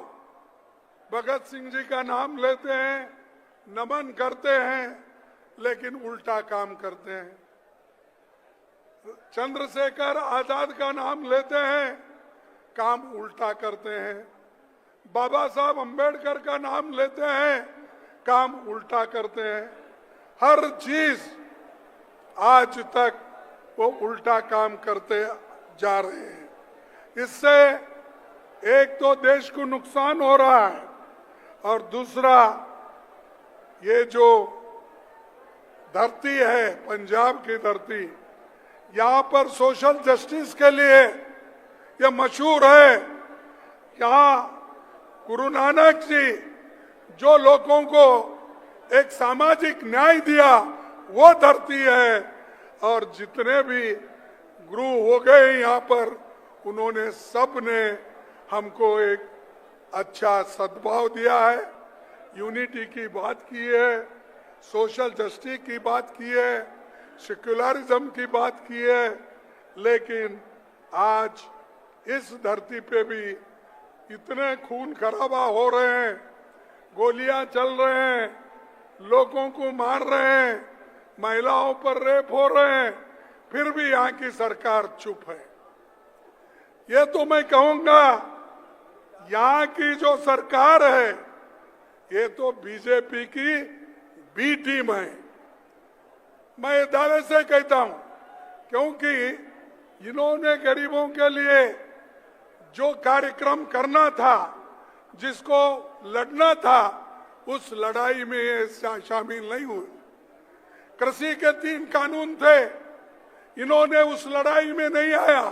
भगत सिंह जी का नाम लेते हैं, नमन करते हैं, लेकिन उल्टा काम करते हैं। चंद्रशेखर आजाद का नाम लेते हैं, काम उल्टा करते हैं। बाबा साहब अंबेडकर का नाम लेते हैं, काम उल्टा करते हैं। हर चीज आज तक वो उल्टा काम करते जा रहे हैं। इससे एक तो देश को नुकसान हो रहा है और दूसरा ये जो धरती है, पंजाब की धरती, यहाँ पर सोशल जस्टिस के लिए ये मशहूर है। यहाँ गुरु नानक जी जो लोगों को एक सामाजिक न्याय दिया वो धरती है, और जितने भी गुरु हो गए यहाँ पर उन्होंने सब ने हमको एक अच्छा सद्भाव दिया है, यूनिटी की बात की है, सोशल जस्टिस की बात की है, सेक्युलरिज्म की बात की है। लेकिन आज इस धरती पे भी इतने खून खराबा हो रहे हैं, गोलियां चल रहे हैं, लोगों को मार रहे हैं, महिलाओं पर रेप हो रहे हैं, फिर भी यहाँ की सरकार चुप है। ये तो मैं कहूंगा यहाँ की जो सरकार है ये तो बीजेपी की बी टीम है। मैं दावे से कहता हूं क्योंकि इन्होंने गरीबों के लिए जो कार्यक्रम करना था, जिसको लड़ना था, उस लड़ाई में ये शामिल नहीं हुए। कृषि के 3 कानून थे, इन्होंने उस लड़ाई में नहीं आया।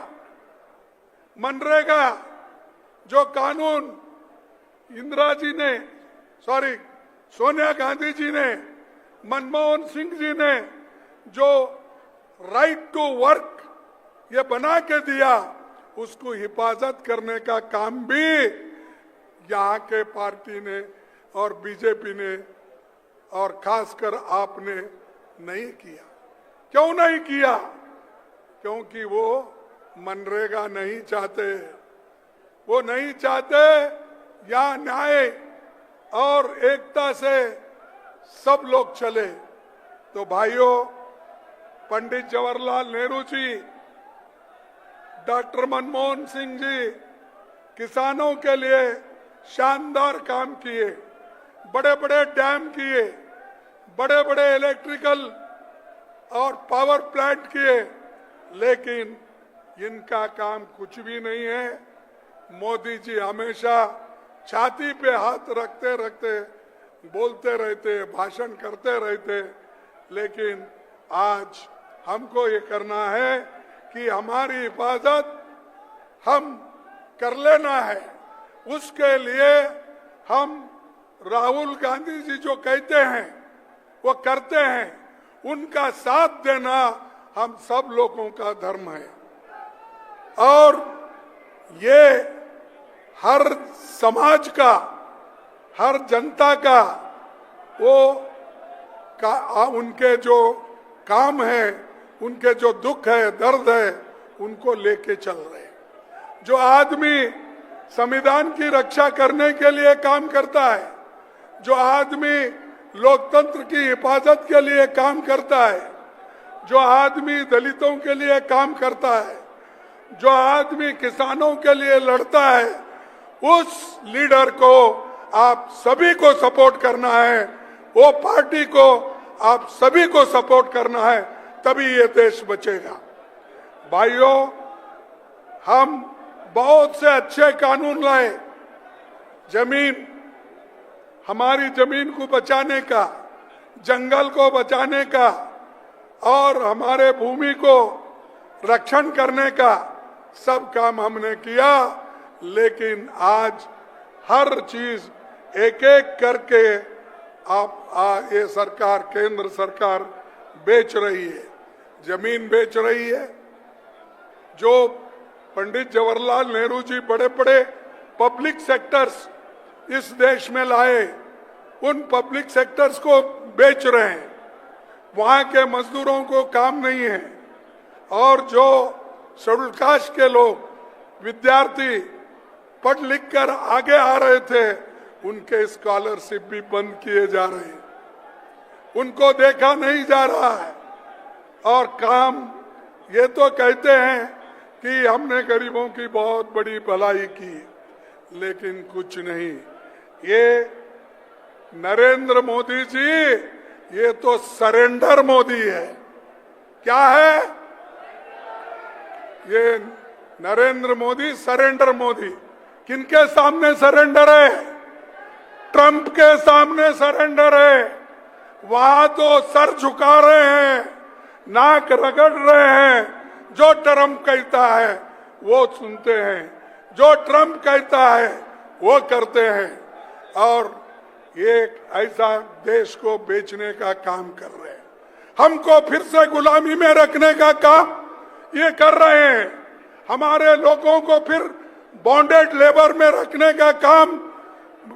मनरेगा जो कानून सोनिया गांधी जी ने, मनमोहन सिंह जी ने जो राइट टू वर्क ये बना के दिया, उसको हिफाजत करने का काम भी यहाँ के पार्टी ने और बीजेपी ने और खासकर आपने नहीं किया। क्यों नहीं किया? क्योंकि वो मनरेगा नहीं चाहते। वो नहीं चाहते यहाँ न्याय और एकता से सब लोग चले। तो भाइयों, पंडित जवाहरलाल नेहरू जी, डॉक्टर मनमोहन सिंह जी किसानों के लिए शानदार काम किए, बड़े बड़े डैम किए, बड़े बड़े इलेक्ट्रिकल और पावर प्लांट किए, लेकिन इनका काम कुछ भी नहीं है। मोदी जी हमेशा छाती पे हाथ रखते रखते बोलते रहते, भाषण करते रहते, लेकिन आज हमको ये करना है कि हमारी हिफाजत हम कर लेना है। उसके लिए हम राहुल गांधी जी जो कहते हैं वो करते हैं, उनका साथ देना हम सब लोगों का धर्म है। और ये हर समाज का, हर जनता का उनके जो काम है, उनके जो दुख है, दर्द है, उनको लेके चल रहे हैं। जो आदमी संविधान की रक्षा करने के लिए काम करता है, जो आदमी लोकतंत्र की हिफाजत के लिए काम करता है, जो आदमी दलितों के लिए काम करता है, जो आदमी किसानों के लिए लड़ता है, उस लीडर को आप सभी को सपोर्ट करना है, वो पार्टी को आप सभी को सपोर्ट करना है, तभी ये देश बचेगा। भाइयों, हम बहुत से अच्छे कानून लाए, जमीन, हमारी जमीन को बचाने का, जंगल को बचाने का और हमारे भूमि को रक्षण करने का सब काम हमने किया। लेकिन आज हर चीज एक एक करके ये सरकार, केंद्र सरकार बेच रही है, जमीन बेच रही है। जो पंडित जवाहरलाल नेहरू जी बड़े बड़े पब्लिक सेक्टर्स इस देश में लाए, उन पब्लिक सेक्टर्स को बेच रहे हैं। वहां के मजदूरों को काम नहीं है, और जो शेड्यूल कास्ट के लोग, विद्यार्थी पढ़ लिख कर आगे आ रहे थे, उनके स्कॉलरशिप भी बंद किए जा रहे हैं, उनको देखा नहीं जा रहा है। और काम ये तो कहते हैं कि हमने गरीबों की बहुत बड़ी भलाई की, लेकिन कुछ नहीं। ये नरेंद्र मोदी जी, ये तो सरेंडर मोदी है। क्या है ये? नरेंद्र मोदी सरेंडर मोदी। किनके सामने सरेंडर है? ट्रंप के सामने सरेंडर है। वहां तो सर झुका रहे हैं, नाक रगड़ रहे हैं। जो ट्रंप कहता है वो सुनते हैं, जो ट्रंप कहता है वो करते हैं, और ये ऐसा देश को बेचने का काम कर रहे हैं। हमको फिर से गुलामी में रखने का काम ये कर रहे हैं। हमारे लोगों को फिर बॉन्डेड लेबर में रखने का काम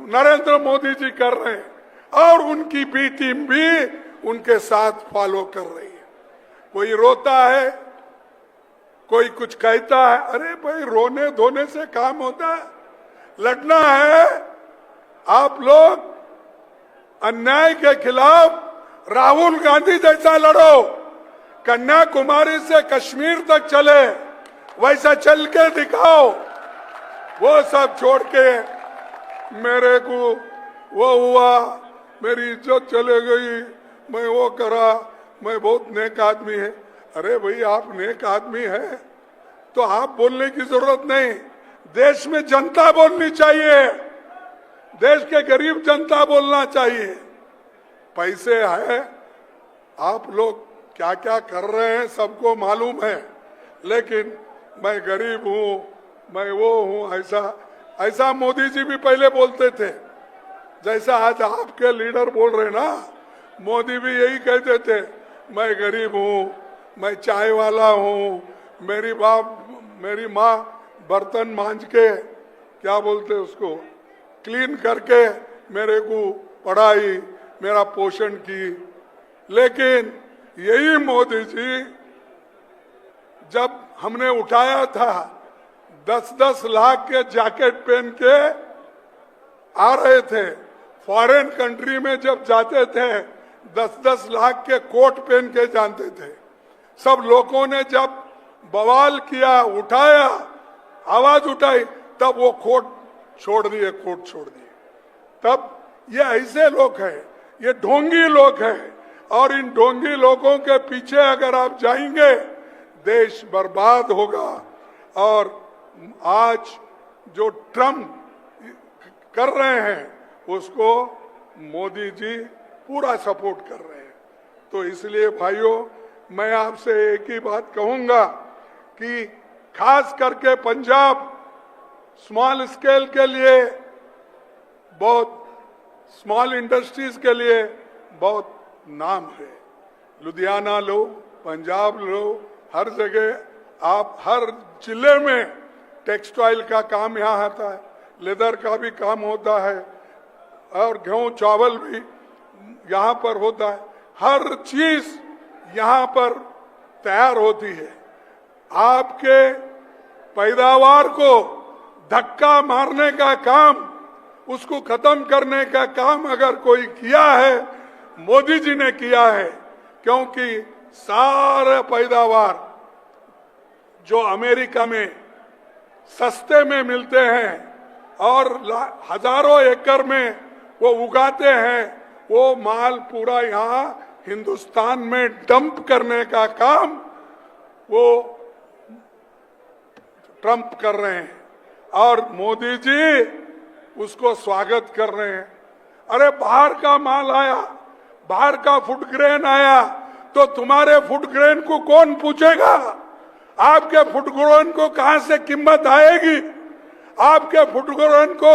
नरेंद्र मोदी जी कर रहे हैं, और उनकी बी टीम भी उनके साथ फॉलो कर रही है। कोई रोता है, कोई कुछ कहता है। अरे भाई, रोने धोने से काम होता है? लड़ना है। आप लोग अन्याय के खिलाफ राहुल गांधी जैसा लड़ो। कन्याकुमारी से कश्मीर तक चले, वैसा चल के दिखाओ। वो सब छोड़ के मेरे को वो हुआ, मेरी इज्जत चले गई, मैं वो करा, मैं बहुत नेक आदमी है। अरे भाई, आप नेक आदमी है तो आप बोलने की जरूरत नहीं। देश में जनता बोलनी चाहिए, देश के गरीब जनता बोलना चाहिए। पैसे है, आप लोग क्या क्या कर रहे हैं सबको मालूम है, लेकिन मैं गरीब हूँ, मैं वो हूँ, ऐसा मोदी जी भी पहले बोलते थे। जैसा आज आपके लीडर बोल रहे ना, मोदी भी यही कहते थे, मैं गरीब हूँ, मैं चाय वाला हूँ, मेरी माँ बर्तन मांज के, क्या बोलते उसको, क्लीन करके मेरे को पढ़ाई, मेरा पोषण की। लेकिन यही मोदी जी जब हमने उठाया था, 10-10 लाख के जैकेट पहन के आ रहे थे, फॉरेन कंट्री में जब जाते थे 10-10 लाख के कोट पहन के जानते थे। सब लोगों ने जब बवाल किया, उठाया, आवाज उठाई, तब वो कोट छोड़ दिए। तब ये ऐसे लोग हैं, ये ढोंगी लोग हैं, और इन ढोंगी लोगों के पीछे अगर आप जाएंगे, देश बर्बाद होगा। और आज जो ट्रम्प कर रहे हैं उसको मोदी जी पूरा सपोर्ट कर रहे हैं। तो इसलिए भाइयों, मैं आपसे एक ही बात कहूंगा कि खास करके पंजाब स्मॉल स्केल के लिए, बहुत स्मॉल इंडस्ट्रीज के लिए बहुत नाम है। लुधियाना लो, पंजाब लो, हर जगह आप हर जिले में टेक्सटाइल का काम यहाँ आता है, लेदर का भी काम होता है, और गेहूं चावल भी यहाँ पर होता है। हर चीज यहाँ पर तैयार होती है। आपके पैदावार को धक्का मारने का काम, उसको खत्म करने का काम अगर कोई किया है, मोदी जी ने किया है। क्योंकि सारे पैदावार जो अमेरिका में सस्ते में मिलते हैं और हजारों एकड़ में वो उगाते हैं, वो माल पूरा यहाँ हिंदुस्तान में डंप करने का काम वो ट्रंप कर रहे हैं, और मोदी जी उसको स्वागत कर रहे हैं। अरे बाहर का माल आया, बाहर का फूड ग्रेन आया, तो तुम्हारे फूड ग्रेन को कौन पूछेगा? आपके फूड ग्रेन को कहां से कीमत आएगी? आपके फूड ग्रेन को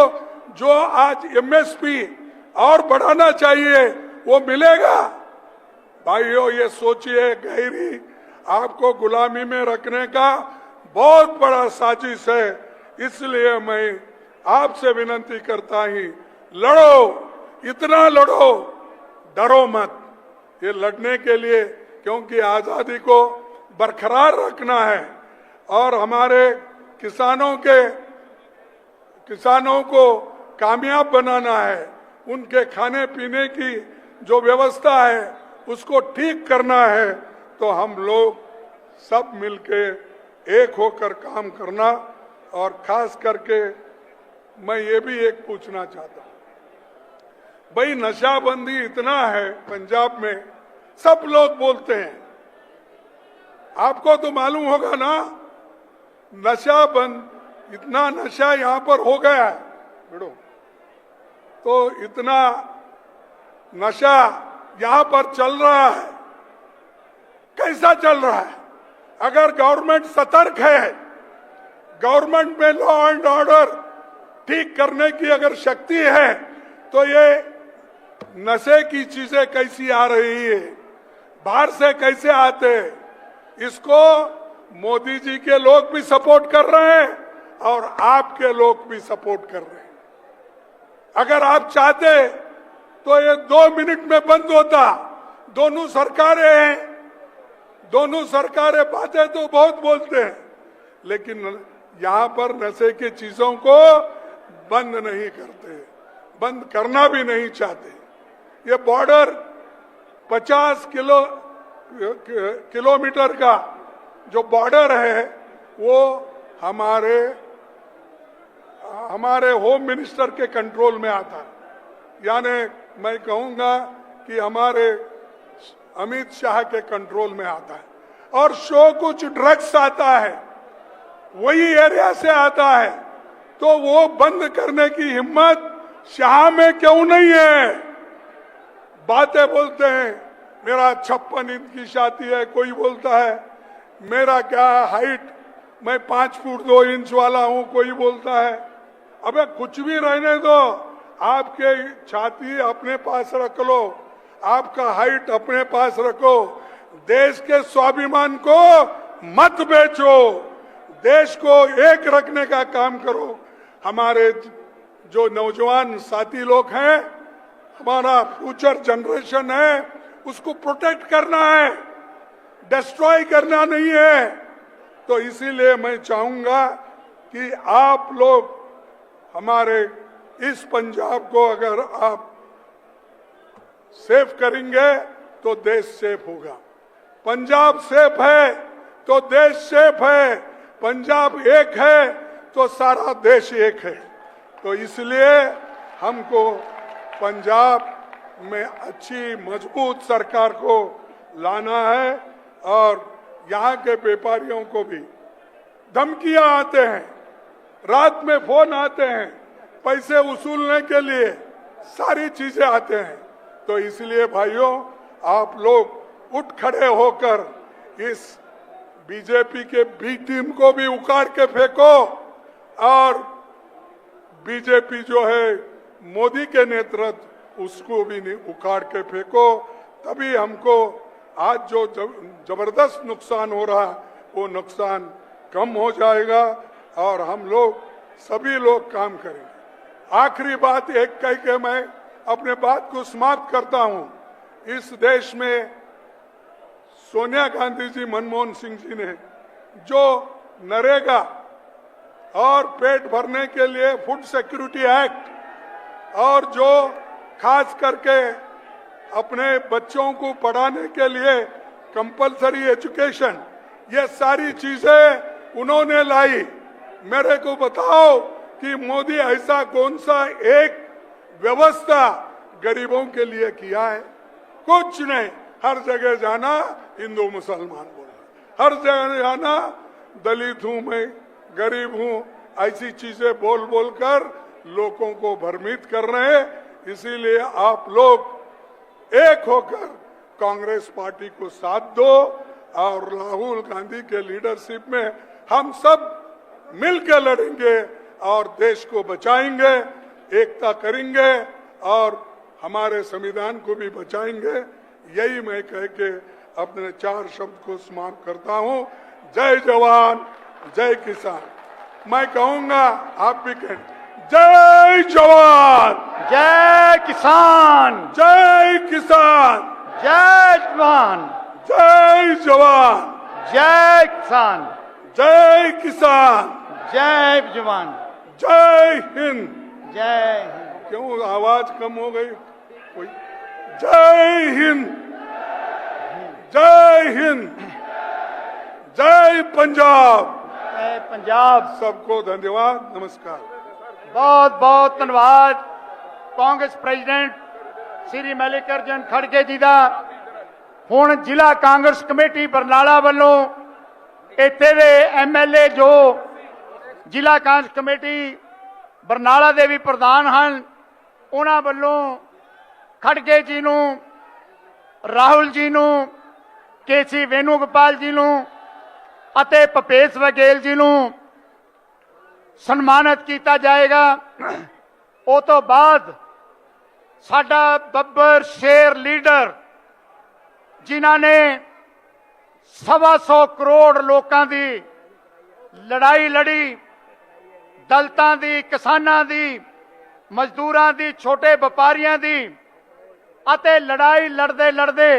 जो आज एमएसपी और बढ़ाना चाहिए वो मिलेगा? भाइयों, ये सोचिए, गहरी आपको गुलामी में रखने का बहुत बड़ा साजिश है। इसलिए मैं आपसे विनती करता ही, लड़ो, इतना लड़ो, डरो मत। ये लड़ने के लिए, क्योंकि आजादी को बरकरार रखना है और हमारे किसानों को कामयाब बनाना है, उनके खाने पीने की जो व्यवस्था है उसको ठीक करना है, तो हम लोग सब मिलके एक होकर काम करना। और खास करके मैं ये भी एक पूछना चाहता हूं, भाई नशाबंदी इतना है पंजाब में, सब लोग बोलते हैं, आपको तो मालूम होगा ना, नशा बंद, इतना नशा यहां पर हो गया है बेड़ो, तो इतना नशा यहां पर चल रहा है, कैसा चल रहा है? अगर गवर्नमेंट सतर्क है, गवर्नमेंट में लॉ एंड ऑर्डर ठीक करने की अगर शक्ति है, तो ये नशे की चीजें कैसी आ रही है, बाहर से कैसे आते हैं? इसको मोदी जी के लोग भी सपोर्ट कर रहे हैं और आपके लोग भी सपोर्ट कर रहे हैं। अगर आप चाहते तो ये 2 मिनट में बंद होता। दोनों सरकारें हैं, दोनों सरकारें बातें तो बहुत बोलते हैं, लेकिन यहां पर नशे की चीजों को बंद नहीं करते, बंद करना भी नहीं चाहते। ये बॉर्डर 50 किलोमीटर का जो बॉर्डर है, वो हमारे होम मिनिस्टर के कंट्रोल में आता है। यानी मैं कहूंगा कि हमारे अमित शाह के कंट्रोल में आता है। और शो कुछ ड्रग्स आता है, वही एरिया से आता है, तो वो बंद करने की हिम्मत शाह में क्यों नहीं है? बातें बोलते हैं, मेरा 56 इंच की छाती है, कोई बोलता है मेरा क्या हाइट, मैं 5 फुट 2 इंच वाला हूं, कोई बोलता है। अबे कुछ भी रहने दो, आपके छाती अपने पास रख लो, आपका हाइट अपने पास रखो, देश के स्वाभिमान को मत बेचो, देश को एक रखने का काम करो। हमारे जो नौजवान साथी लोग हैं, हमारा फ्यूचर जनरेशन है, उसको प्रोटेक्ट करना है, डिस्ट्रॉय करना नहीं है। तो इसीलिए मैं चाहूंगा कि आप लोग हमारे इस पंजाब को अगर आप सेफ करेंगे तो देश सेफ होगा। पंजाब सेफ है तो देश सेफ है, पंजाब एक है तो सारा देश एक है। तो इसलिए हमको पंजाब में अच्छी मजबूत सरकार को लाना है। और यहाँ के व्यापारियों को भी धमकियां आते हैं, रात में फोन आते हैं, पैसे वसूलने के लिए सारी चीजें आते हैं। तो इसलिए भाइयों, आप लोग उठ खड़े होकर इस बीजेपी के बी टीम को भी उखाड़ के फेंको, और बीजेपी जो है मोदी के नेतृत्व, उसको भी उखाड़ के फेंको। तभी हमको आज जो जबरदस्त नुकसान हो रहा, वो नुकसान कम हो जाएगा और हम लोग सभी लोग काम करेंगे। आखिरी बात एक कह के मैं अपने बात को समाप्त करता हूं। इस देश में सोनिया गांधी जी, मनमोहन सिंह जी ने जो नरेगा और पेट भरने के लिए फूड सिक्योरिटी एक्ट, और जो खास करके अपने बच्चों को पढ़ाने के लिए कंपलसरी एजुकेशन, ये सारी चीजें उन्होंने लाई। मेरे को बताओ कि मोदी ऐसा कौन सा एक व्यवस्था गरीबों के लिए किया है? कुछ नहीं। हर जगह जाना हिंदू मुसलमान बोलना, हर जगह जाना दलित हूं मैं, गरीब हूं, ऐसी चीजें बोल बोल कर लोगों को भ्रमित कर रहे हैं। इसीलिए आप लोग एक होकर कांग्रेस पार्टी को साथ दो और राहुल गांधी के लीडरशिप में हम सब मिलकर लड़ेंगे और देश को बचाएंगे, एकता करेंगे और हमारे संविधान को भी बचाएंगे। यही मैं कह के अपने 4 शब्द को समाप्त करता हूं। जय जवान, जय किसान। मैं कहूंगा आप भी कहें, जय जवान, जय किसान, जय किसान, जय जवान, जय जवान, जय किसान, जय किसान, जय जवान, जय हिंद। जय हिंद। क्यों आवाज कम हो गई? कोई जय हिंद, जय हिंद, जय पंजाब। जय पंजाब। सबको धन्यवाद, नमस्कार। बहुत बहुत धन्यवाद कांग्रेस प्रेसिडेंट श्री मल्लिकार्जुन खड़गे जी का। हुण जिला कांग्रेस कमेटी बरनाला वालों इत्थे दे MLA जो जिला कांग्रेस कमेटी बरनाला दे भी प्रधान हैं, उन्हां वालों खड़गे जी नूं, राहुल जी नूं, KC वेणुगोपाल जी नूं अते भूपेश बघेल जी नूं सन्मानित किया जाएगा। उस तो बाद साडा बब्बर शेर लीडर जिन्हां ने 125 करोड़ लोगों की लड़ाई लड़ी, दलितां दी, किसानां दी, मजदूरां दी, छोटे व्यापारियों की, अते लड़ाई लड़दे लड़दे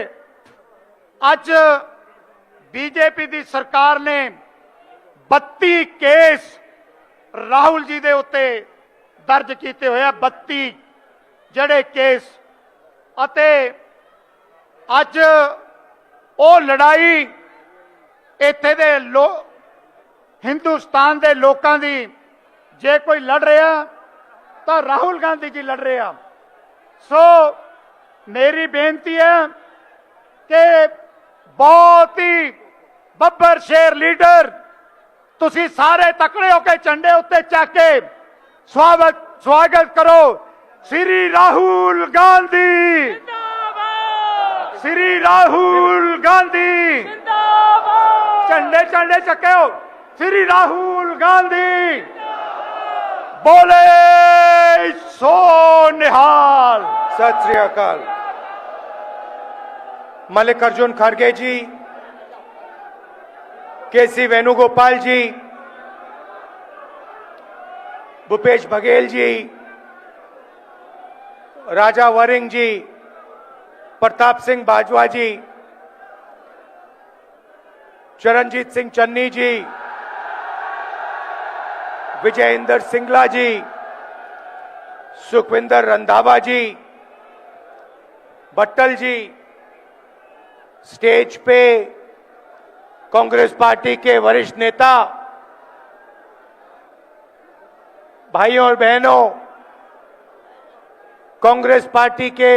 अज बीजेपी की सरकार ने 32 केस राहुल जी दे उत्ते दर्ज किए हुए, 32 जड़े केस, अते अज वो लड़ाई इत्थे दे हिंदुस्तान के लोगों की जे कोई लड़ रहा तो राहुल गांधी जी लड़ रहे हैं। सो मेरी बेनती है कि बहुत ही बब्बर शेर लीडर तुसी सारे तकड़े होकर झंडे उत्ते चक के स्वागत करो श्री राहुल गांधी, श्री राहुल गांधी, झंडे झंडे चके हो श्री राहुल गांधी, बोले सो निहाल। सत श्री अकाल। मल्लिकार्जुन खड़गे जी, KC वेणुगोपाल जी, भूपेश बघेल जी, राजा वरिंग जी, प्रताप सिंह बाजवा जी, चरणजीत सिंह चन्नी जी, विजयेंद्र सिंगला जी, सुखविंदर रंधावा जी, भट्टल जी, स्टेज पे कांग्रेस पार्टी के वरिष्ठ नेता, भाइयों और बहनों, कांग्रेस पार्टी के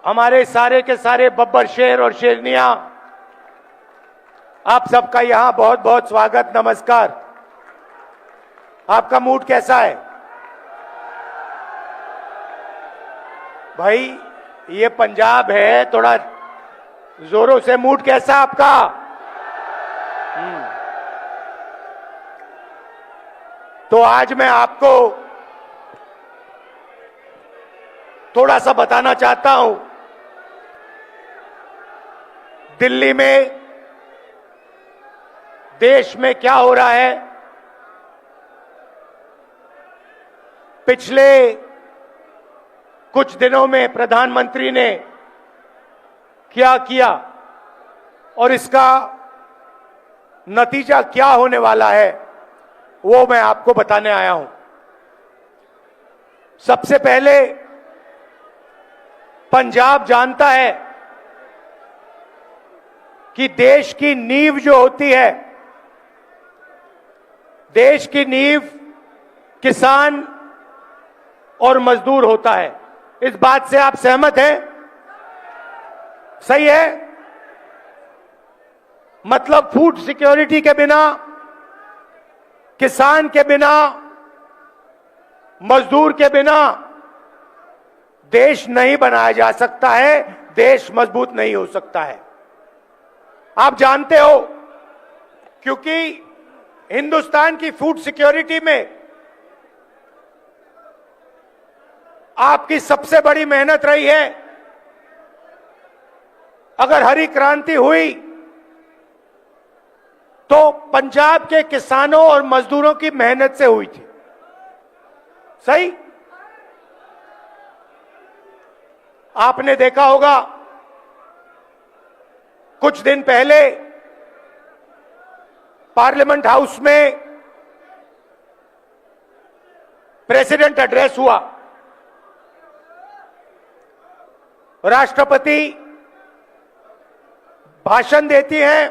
हमारे सारे के सारे बब्बर शेर और शेरनियां, आप सबका यहां बहुत बहुत स्वागत, नमस्कार। आपका मूड कैसा है भाई? ये पंजाब है, थोड़ा जोरों से मूड कैसा आपका? तो आज मैं आपको थोड़ा सा बताना चाहता हूं। दिल्ली में, देश में क्या हो रहा है। पिछले कुछ दिनों में प्रधानमंत्री ने क्या किया और इसका नतीजा क्या होने वाला है, वो मैं आपको बताने आया हूं। सबसे पहले पंजाब जानता है कि देश की नींव जो होती है, देश की नींव किसान और मजदूर होता है। इस बात से आप सहमत हैं? सही है? मतलब फूड सिक्योरिटी के बिना, किसान के बिना, मजदूर के बिना देश नहीं बनाया जा सकता है, देश मजबूत नहीं हो सकता है। आप जानते हो, क्योंकि हिंदुस्तान की फूड सिक्योरिटी में आपकी सबसे बड़ी मेहनत रही है। अगर हरी क्रांति हुई तो पंजाब के किसानों और मजदूरों की मेहनत से हुई थी। सही? आपने देखा होगा कुछ दिन पहले पार्लियामेंट हाउस में प्रेसिडेंट एड्रेस हुआ। राष्ट्रपति भाषण देती हैं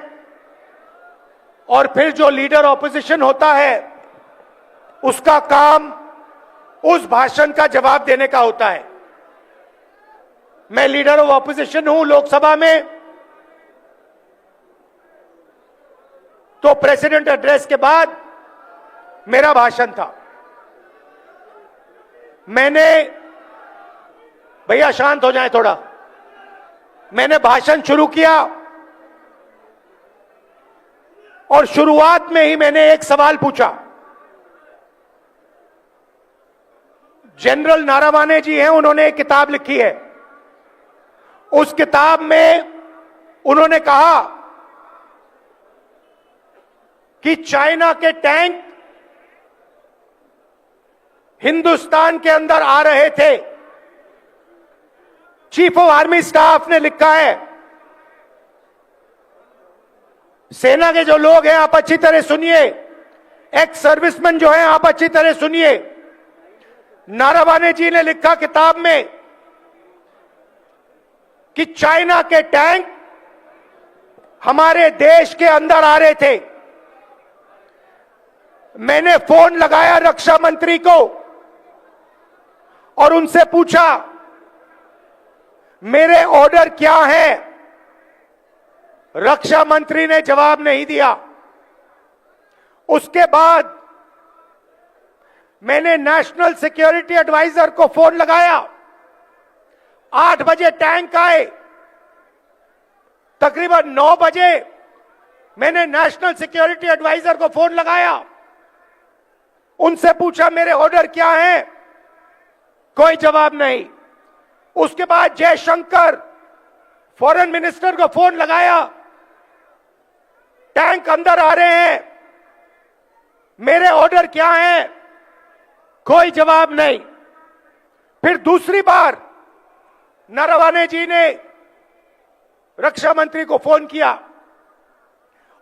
और फिर जो लीडर ऑपोजिशन होता है उसका काम उस भाषण का जवाब देने का होता है। मैं लीडर ऑफ ऑपोजिशन हूं लोकसभा में, तो प्रेसिडेंट एड्रेस के बाद मेरा भाषण था। मैंने, भैया शांत हो जाए थोड़ा, मैंने भाषण शुरू किया और शुरुआत में ही मैंने एक सवाल पूछा। जनरल नारावाने जी हैं, उन्होंने एक किताब लिखी है। उस किताब में उन्होंने कहा कि चाइना के टैंक हिंदुस्तान के अंदर आ रहे थे। चीफ ऑफ आर्मी स्टाफ ने लिखा है, सेना के जो लोग हैं आप अच्छी तरह सुनिए, एक्स सर्विसमैन जो हैं आप अच्छी तरह सुनिए। नारावाने जी ने लिखा किताब में कि चाइना के टैंक हमारे देश के अंदर आ रहे थे। मैंने फोन लगाया रक्षा मंत्री को और उनसे पूछा मेरे ऑर्डर क्या है। रक्षा मंत्री ने जवाब नहीं दिया। उसके बाद मैंने नेशनल सिक्योरिटी एडवाइजर को फोन लगाया। 8 बजे टैंक आए, तकरीबन 9 बजे मैंने नेशनल सिक्योरिटी एडवाइजर को फोन लगाया, उनसे पूछा मेरे ऑर्डर क्या हैं, कोई जवाब नहीं। उसके बाद जयशंकर फॉरेन मिनिस्टर को फोन लगाया, टैंक अंदर आ रहे हैं, मेरे ऑर्डर क्या हैं, कोई जवाब नहीं। फिर दूसरी बार नारावाने जी ने रक्षा मंत्री को फोन किया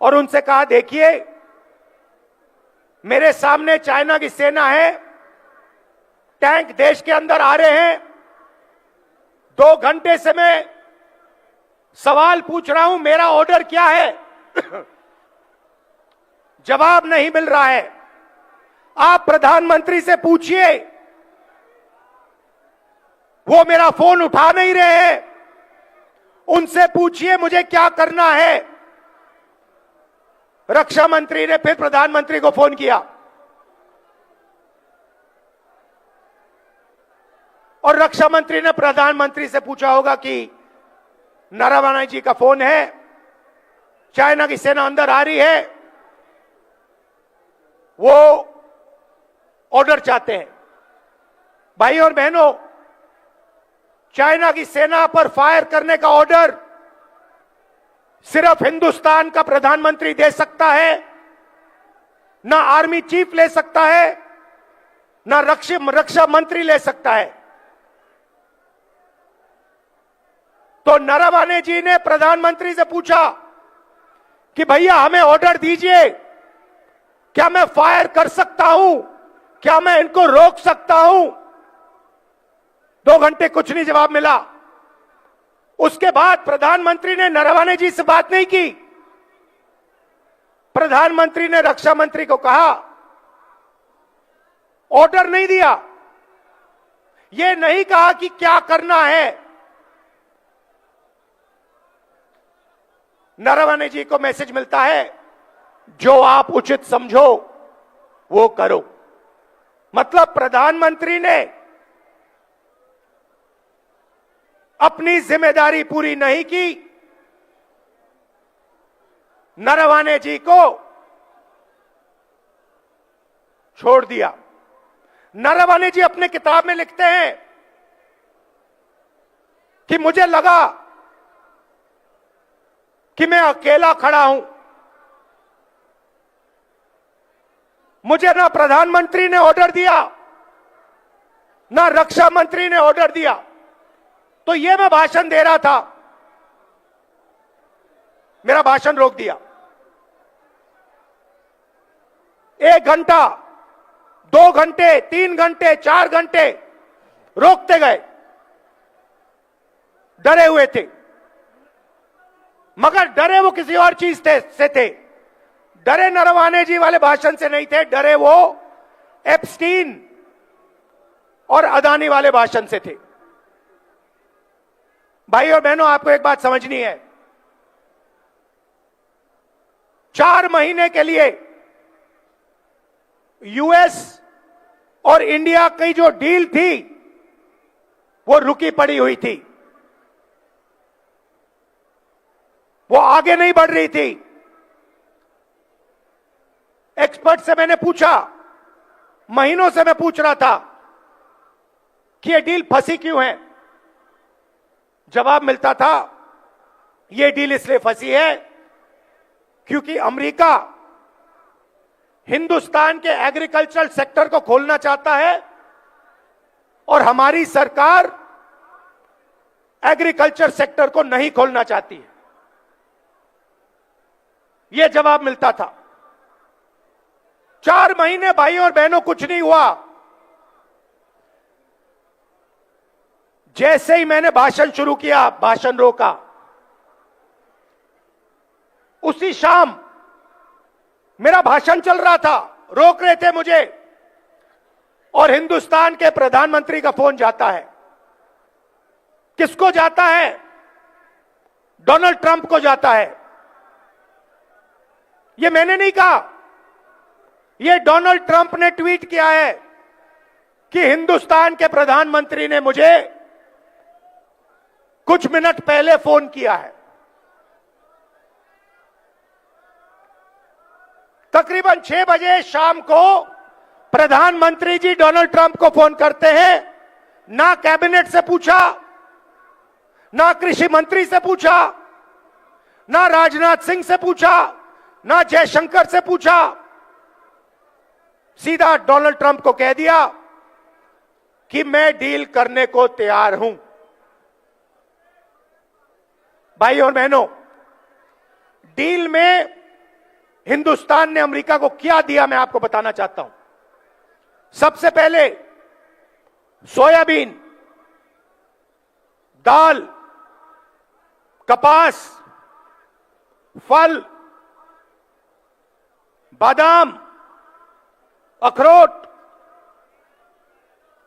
और उनसे कहा देखिए मेरे सामने चाइना की सेना है, टैंक देश के अंदर आ रहे हैं, 2 घंटे से मैं सवाल पूछ रहा हूं मेरा ऑर्डर क्या है, जवाब नहीं मिल रहा है। आप प्रधानमंत्री से पूछिए, वो मेरा फोन उठा नहीं रहे हैं, उनसे पूछिए मुझे क्या करना है। रक्षा मंत्री ने फिर प्रधानमंत्री को फोन किया और रक्षा मंत्री ने प्रधानमंत्री से पूछा होगा कि नारावाने जी का फोन है, चाइना की सेना अंदर आ रही है, वो ऑर्डर चाहते हैं। भाई और बहनों, चाइना की सेना पर फायर करने का ऑर्डर सिर्फ हिंदुस्तान का प्रधानमंत्री दे सकता है, ना आर्मी चीफ ले सकता है, ना रक्षा मंत्री ले सकता है। तो नारावाने जी ने प्रधानमंत्री से पूछा कि भैया हमें ऑर्डर दीजिए, क्या मैं फायर कर सकता हूं, क्या मैं इनको रोक सकता हूं। 2 घंटे कुछ नहीं जवाब मिला। उसके बाद प्रधानमंत्री ने नारावाने जी से बात नहीं की। प्रधानमंत्री ने रक्षा मंत्री को कहा, ऑर्डर नहीं दिया, यह नहीं कहा कि क्या करना है। नारावाने जी को मैसेज मिलता है, जो आप उचित समझो वो करो। मतलब प्रधानमंत्री ने अपनी जिम्मेदारी पूरी नहीं की, नारावाने जी को छोड़ दिया। नारावाने जी अपने किताब में लिखते हैं कि मुझे लगा कि मैं अकेला खड़ा हूं, मुझे ना प्रधानमंत्री ने ऑर्डर दिया, ना रक्षा मंत्री ने ऑर्डर दिया, तो ये मैं भाषण दे रहा था, मेरा भाषण रोक दिया। 1 घंटा, 2 घंटे, 3 घंटे, 4 घंटे रोकते गए, डरे हुए थे। मगर डरे वो किसी और चीज से थे, डरे नरवाने जी वाले भाषण से नहीं थे, डरे वो एप्स्टीन और अदानी वाले भाषण से थे। भाई और बहनों, आपको एक बात समझनी है, 4 महीने के लिए यूएस और इंडिया की जो डील थी वो रुकी पड़ी हुई थी, वो आगे नहीं बढ़ रही थी। एक्सपर्ट से मैंने पूछा, महीनों से मैं पूछ रहा था कि ये डील फंसी क्यों है। जवाब मिलता था, ये डील इसलिए फंसी है क्योंकि अमेरिका हिंदुस्तान के एग्रीकल्चरल सेक्टर को खोलना चाहता है और हमारी सरकार एग्रीकल्चर सेक्टर को नहीं खोलना चाहती है। यह जवाब मिलता था। 4 महीने भाइयों और बहनों कुछ नहीं हुआ। जैसे ही मैंने भाषण शुरू किया, भाषण रोका, उसी शाम मेरा भाषण चल रहा था, रोक रहे थे मुझे, और हिंदुस्तान के प्रधानमंत्री का फोन जाता है। किसको जाता है? डोनाल्ड ट्रंप को जाता है। यह मैंने नहीं कहा, यह डोनाल्ड ट्रंप ने ट्वीट किया है कि हिंदुस्तान के प्रधानमंत्री ने मुझे कुछ मिनट पहले फोन किया है। तकरीबन 6 बजे शाम को प्रधानमंत्री जी डोनाल्ड ट्रंप को फोन करते हैं। ना कैबिनेट से पूछा, ना कृषि मंत्री से पूछा, ना राजनाथ सिंह से पूछा, ना जयशंकर से पूछा, सीधा डोनाल्ड ट्रंप को कह दिया कि मैं डील करने को तैयार हूं। भाई और बहनों, डील में हिंदुस्तान ने अमेरिका को क्या दिया मैं आपको बताना चाहता हूं। सबसे पहले सोयाबीन, दाल, कपास, फल, बादाम, अखरोट,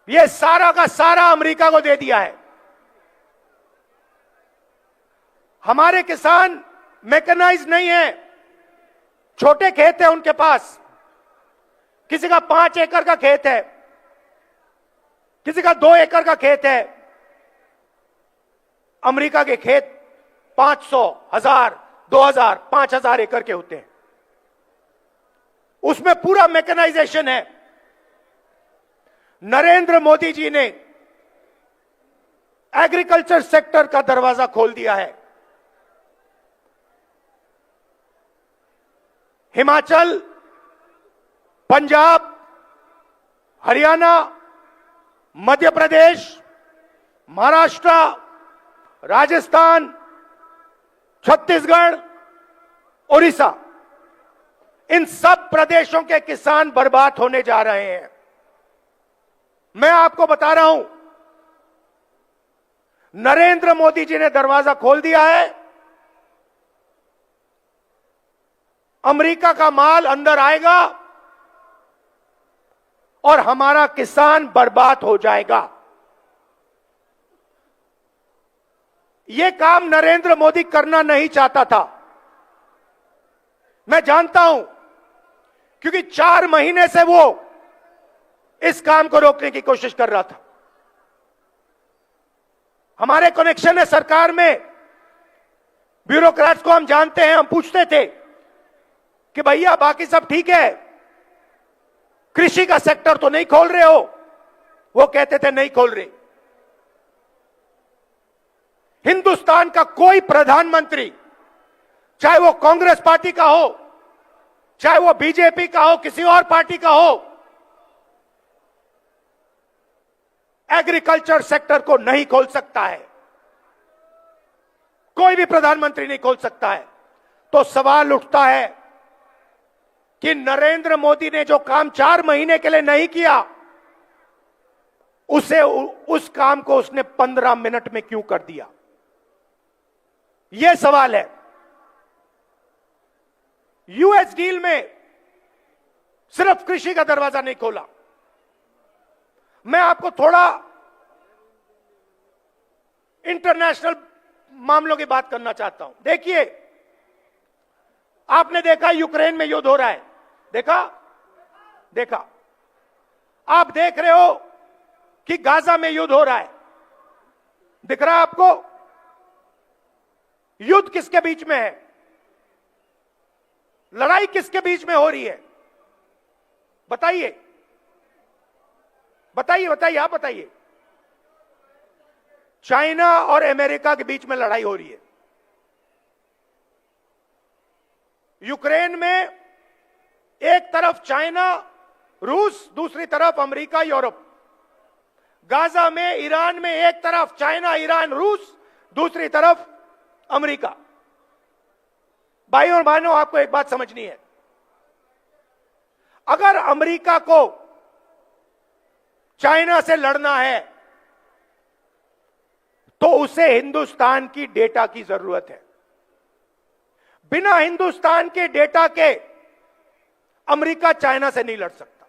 यह सारा का सारा अमेरिका को दे दिया है। हमारे किसान मैकेनाइज नहीं है, छोटे खेत है उनके पास। किसी का 5 एकड़ का खेत है, किसी का 2 एकड़ का खेत है। अमेरिका के खेत 500, 1000, 2000, 5000 एकड़ के होते हैं। उसमें पूरा मैकेनाइजेशन है। नरेंद्र मोदी जी ने एग्रीकल्चर सेक्टर का दरवाजा खोल दिया है। हिमाचल, पंजाब, हरियाणा, मध्य प्रदेश, महाराष्ट्र, राजस्थान, छत्तीसगढ़, ओडिशा, इन सब प्रदेशों के किसान बर्बाद होने जा रहे हैं। मैं आपको बता रहा हूं, नरेंद्र मोदी जी ने दरवाजा खोल दिया है। अमेरिका का माल अंदर आएगा और हमारा किसान बर्बाद हो जाएगा। यह काम नरेंद्र मोदी करना नहीं चाहता था, मैं जानता हूं, क्योंकि 4 महीने से वो इस काम को रोकने की कोशिश कर रहा था। हमारे कनेक्शन है सरकार में, ब्यूरोक्रेट्स को हम जानते हैं। हम पूछते थे कि भैया बाकी सब ठीक है, कृषि का सेक्टर तो नहीं खोल रहे हो? वो कहते थे नहीं खोल रहे। हिंदुस्तान का कोई प्रधानमंत्री, चाहे वो कांग्रेस पार्टी का हो, चाहे वो बीजेपी का हो, किसी और पार्टी का हो, एग्रीकल्चर सेक्टर को नहीं खोल सकता है। कोई भी प्रधानमंत्री नहीं खोल सकता है। तो सवाल उठता है कि नरेंद्र मोदी ने जो काम 4 महीने के लिए नहीं किया, उस काम को उसने 15 मिनट में क्यों कर दिया? यह सवाल है। यूएस डील में सिर्फ कृषि का दरवाजा नहीं खोला। मैं आपको थोड़ा इंटरनेशनल मामलों की बात करना चाहता हूं। देखिए, आपने देखा यूक्रेन में युद्ध हो रहा है, देखा। आप देख रहे हो कि गाजा में युद्ध हो रहा है, दिख रहा है आपको? युद्ध किसके बीच में है? लड़ाई किसके बीच में हो रही है? बताइए, आप बताइए। चाइना और अमेरिका के बीच में लड़ाई हो रही है। यूक्रेन में एक तरफ चाइना, रूस, दूसरी तरफ अमेरिका, यूरोप। गाजा में, ईरान में एक तरफ चाइना, ईरान, रूस, दूसरी तरफ अमेरिका। भाइयों और बहनों, आपको एक बात समझनी है। अगर अमेरिका को चाइना से लड़ना है तो उसे हिंदुस्तान की डेटा की जरूरत है। बिना हिंदुस्तान के डेटा के अमेरिका चाइना से नहीं लड़ सकता।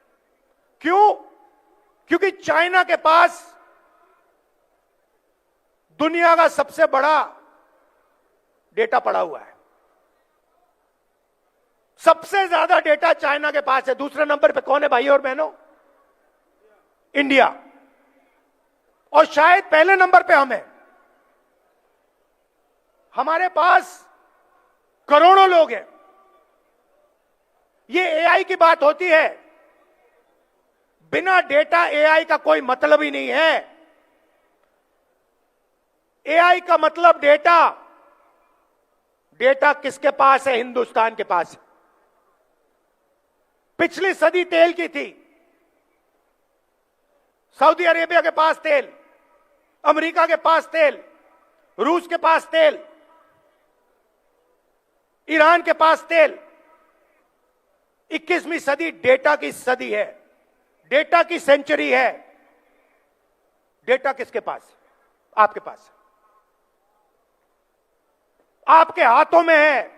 क्यों? क्योंकि चाइना के पास दुनिया का सबसे बड़ा डेटा पड़ा हुआ है। सबसे ज्यादा डेटा चाइना के पास है। दूसरे नंबर पे कौन है भाइयों और बहनों? इंडिया। और शायद पहले नंबर पे हम हैं। हमारे पास करोड़ों लोग हैं। ये एआई की बात होती है, बिना डेटा एआई का कोई मतलब ही नहीं है। एआई का मतलब डेटा। डेटा किसके पास है? हिंदुस्तान के पास है। पिछली सदी तेल की थी। सऊदी अरेबिया के पास तेल, अमेरिका के पास तेल, रूस के पास तेल, ईरान के पास तेल। 21वीं सदी डेटा की सदी है, डेटा की सेंचुरी है। डेटा किसके पास? आपके पास, आपके हाथों में है।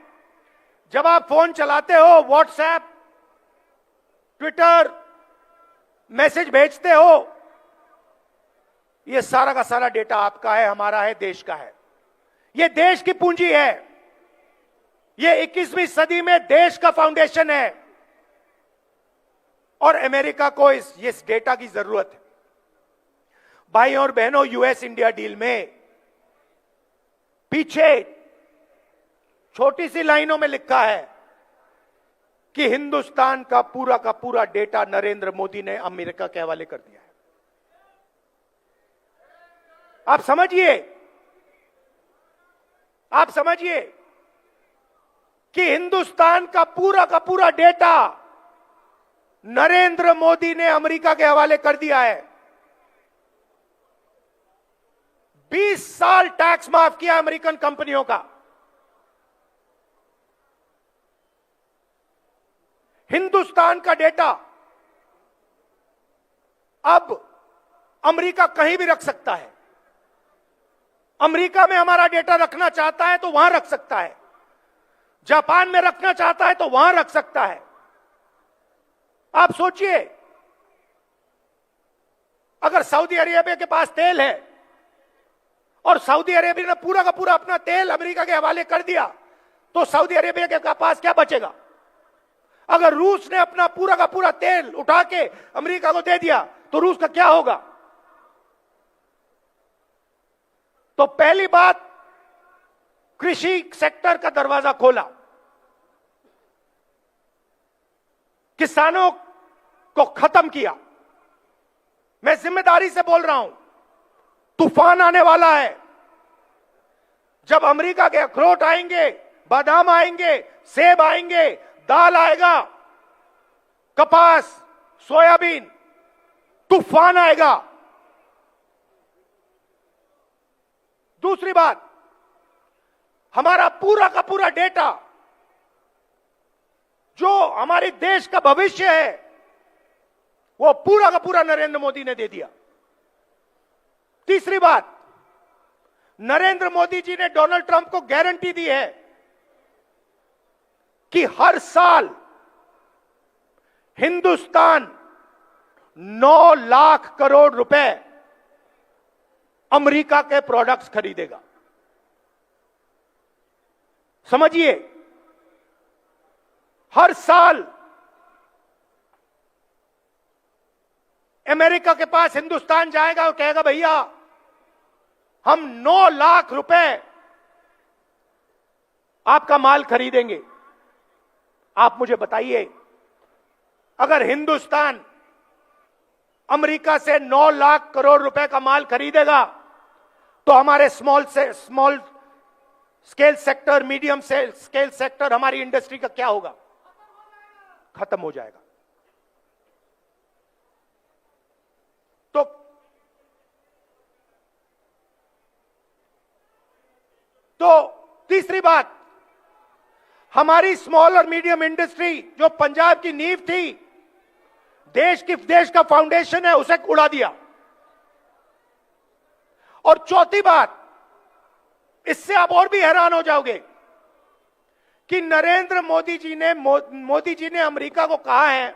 जब आप फोन चलाते हो, व्हाट्सएप, ट्विटर, मैसेज भेजते हो, यह सारा का सारा डेटा आपका है, हमारा है, देश का है। यह देश की पूंजी है। यह 21वीं सदी में देश का फाउंडेशन है। और अमेरिका को इस डेटा की जरूरत है। भाइयों और बहनों, यूएस इंडिया डील में पीछे छोटी सी लाइनों में लिखा है कि हिंदुस्तान का पूरा डेटा नरेंद्र मोदी ने अमेरिका के हवाले कर दिया है। आप समझिए कि हिंदुस्तान का पूरा डेटा नरेंद्र मोदी ने अमेरिका के हवाले कर दिया है। 20 साल टैक्स माफ किया अमेरिकन कंपनियों का। हिंदुस्तान का डेटा अब अमेरिका कहीं भी रख सकता है। अमेरिका में हमारा डेटा रखना चाहता है तो वहां रख सकता है। जापान में रखना चाहता है तो वहां रख सकता है। आप सोचिए, अगर सऊदी अरेबिया के पास तेल है और सऊदी अरेबिया ने पूरा का पूरा अपना तेल अमेरिका के हवाले कर दिया, तो सऊदी अरेबिया के पास क्या बचेगा? अगर रूस ने अपना पूरा का पूरा तेल उठा के अमेरिका को दे दिया, तो रूस का क्या होगा? तो पहली बात, कृषि सेक्टर का दरवाजा खोला, किसानों को खत्म किया। मैं जिम्मेदारी से बोल रहा हूं, तूफान आने वाला है। जब अमेरिका के अखरोट आएंगे, बादाम आएंगे, सेब आएंगे, दाल आएगा, कपास, सोयाबीन, तूफान आएगा। दूसरी बात, हमारा पूरा का पूरा डेटा जो हमारे देश का भविष्य है, वो पूरा का पूरा नरेंद्र मोदी ने दे दिया। तीसरी बात, नरेंद्र मोदी जी ने डोनाल्ड ट्रंप को गारंटी दी है कि हर साल हिंदुस्तान 9 लाख करोड़ रुपए अमेरिका के प्रोडक्ट्स खरीदेगा। समझिए, हर साल अमेरिका के पास हिंदुस्तान जाएगा और कहेगा भैया हम 9 लाख रुपए आपका माल खरीदेंगे। आप मुझे बताइए, अगर हिंदुस्तान अमेरिका से 9 लाख करोड़ रुपए का माल खरीदेगा तो हमारे small scale sector, medium scale sector, हमारी इंडस्ट्री का क्या होगा? खत्म हो जाएगा। तो तीसरी बात, हमारी स्मॉल और मीडियम इंडस्ट्री जो पंजाब की नींव थी, देश का फाउंडेशन है, उसे उड़ा दिया। और चौथी बात, इससे आप और भी हैरान हो जाओगे कि नरेंद्र मोदी जी ने अमेरिका को कहा है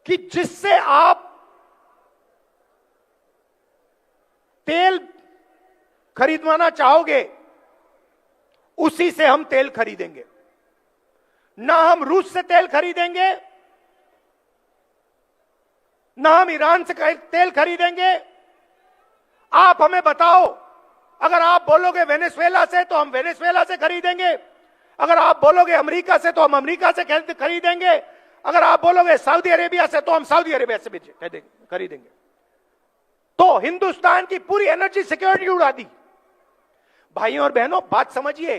कि जिससे आप तेल खरीदवाना चाहोगे उसी से हम तेल खरीदेंगे। ना हम रूस से तेल खरीदेंगे, ना हम ईरान से तेल खरीदेंगे। आप हमें बताओ, अगर आप बोलोगे वेनेजुएला से तो हम वेनेजुएला से खरीदेंगे, अगर आप बोलोगे अमेरिका से तो हम अमेरिका से खरीदेंगे, अगर आप बोलोगे सऊदी अरेबिया से तो हम सऊदी अरेबिया से भी खरीदेंगे। तो हिंदुस्तान की पूरी एनर्जी सिक्योरिटी उड़ा दी। भाइयों और बहनों, बात समझिए,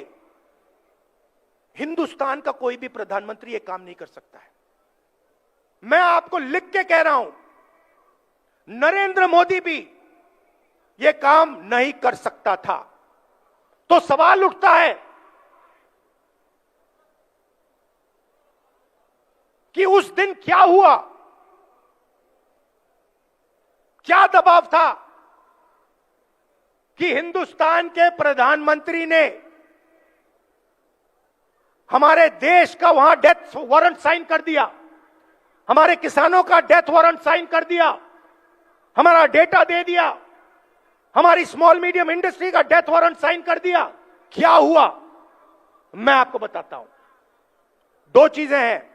हिंदुस्तान का कोई भी प्रधानमंत्री यह काम नहीं कर सकता है। मैं आपको लिख के कह रहा हूं, नरेंद्र मोदी भी यह काम नहीं कर सकता था। तो सवाल उठता है कि उस दिन क्या हुआ, क्या दबाव था कि हिंदुस्तान के प्रधानमंत्री ने हमारे देश का वहां डेथ वारंट साइन कर दिया, हमारे किसानों का डेथ वारंट साइन कर दिया, हमारा डेटा दे दिया, हमारी स्मॉल मीडियम इंडस्ट्री का डेथ वारंट साइन कर दिया। क्या हुआ, मैं आपको बताता हूं। 2 चीजें हैं,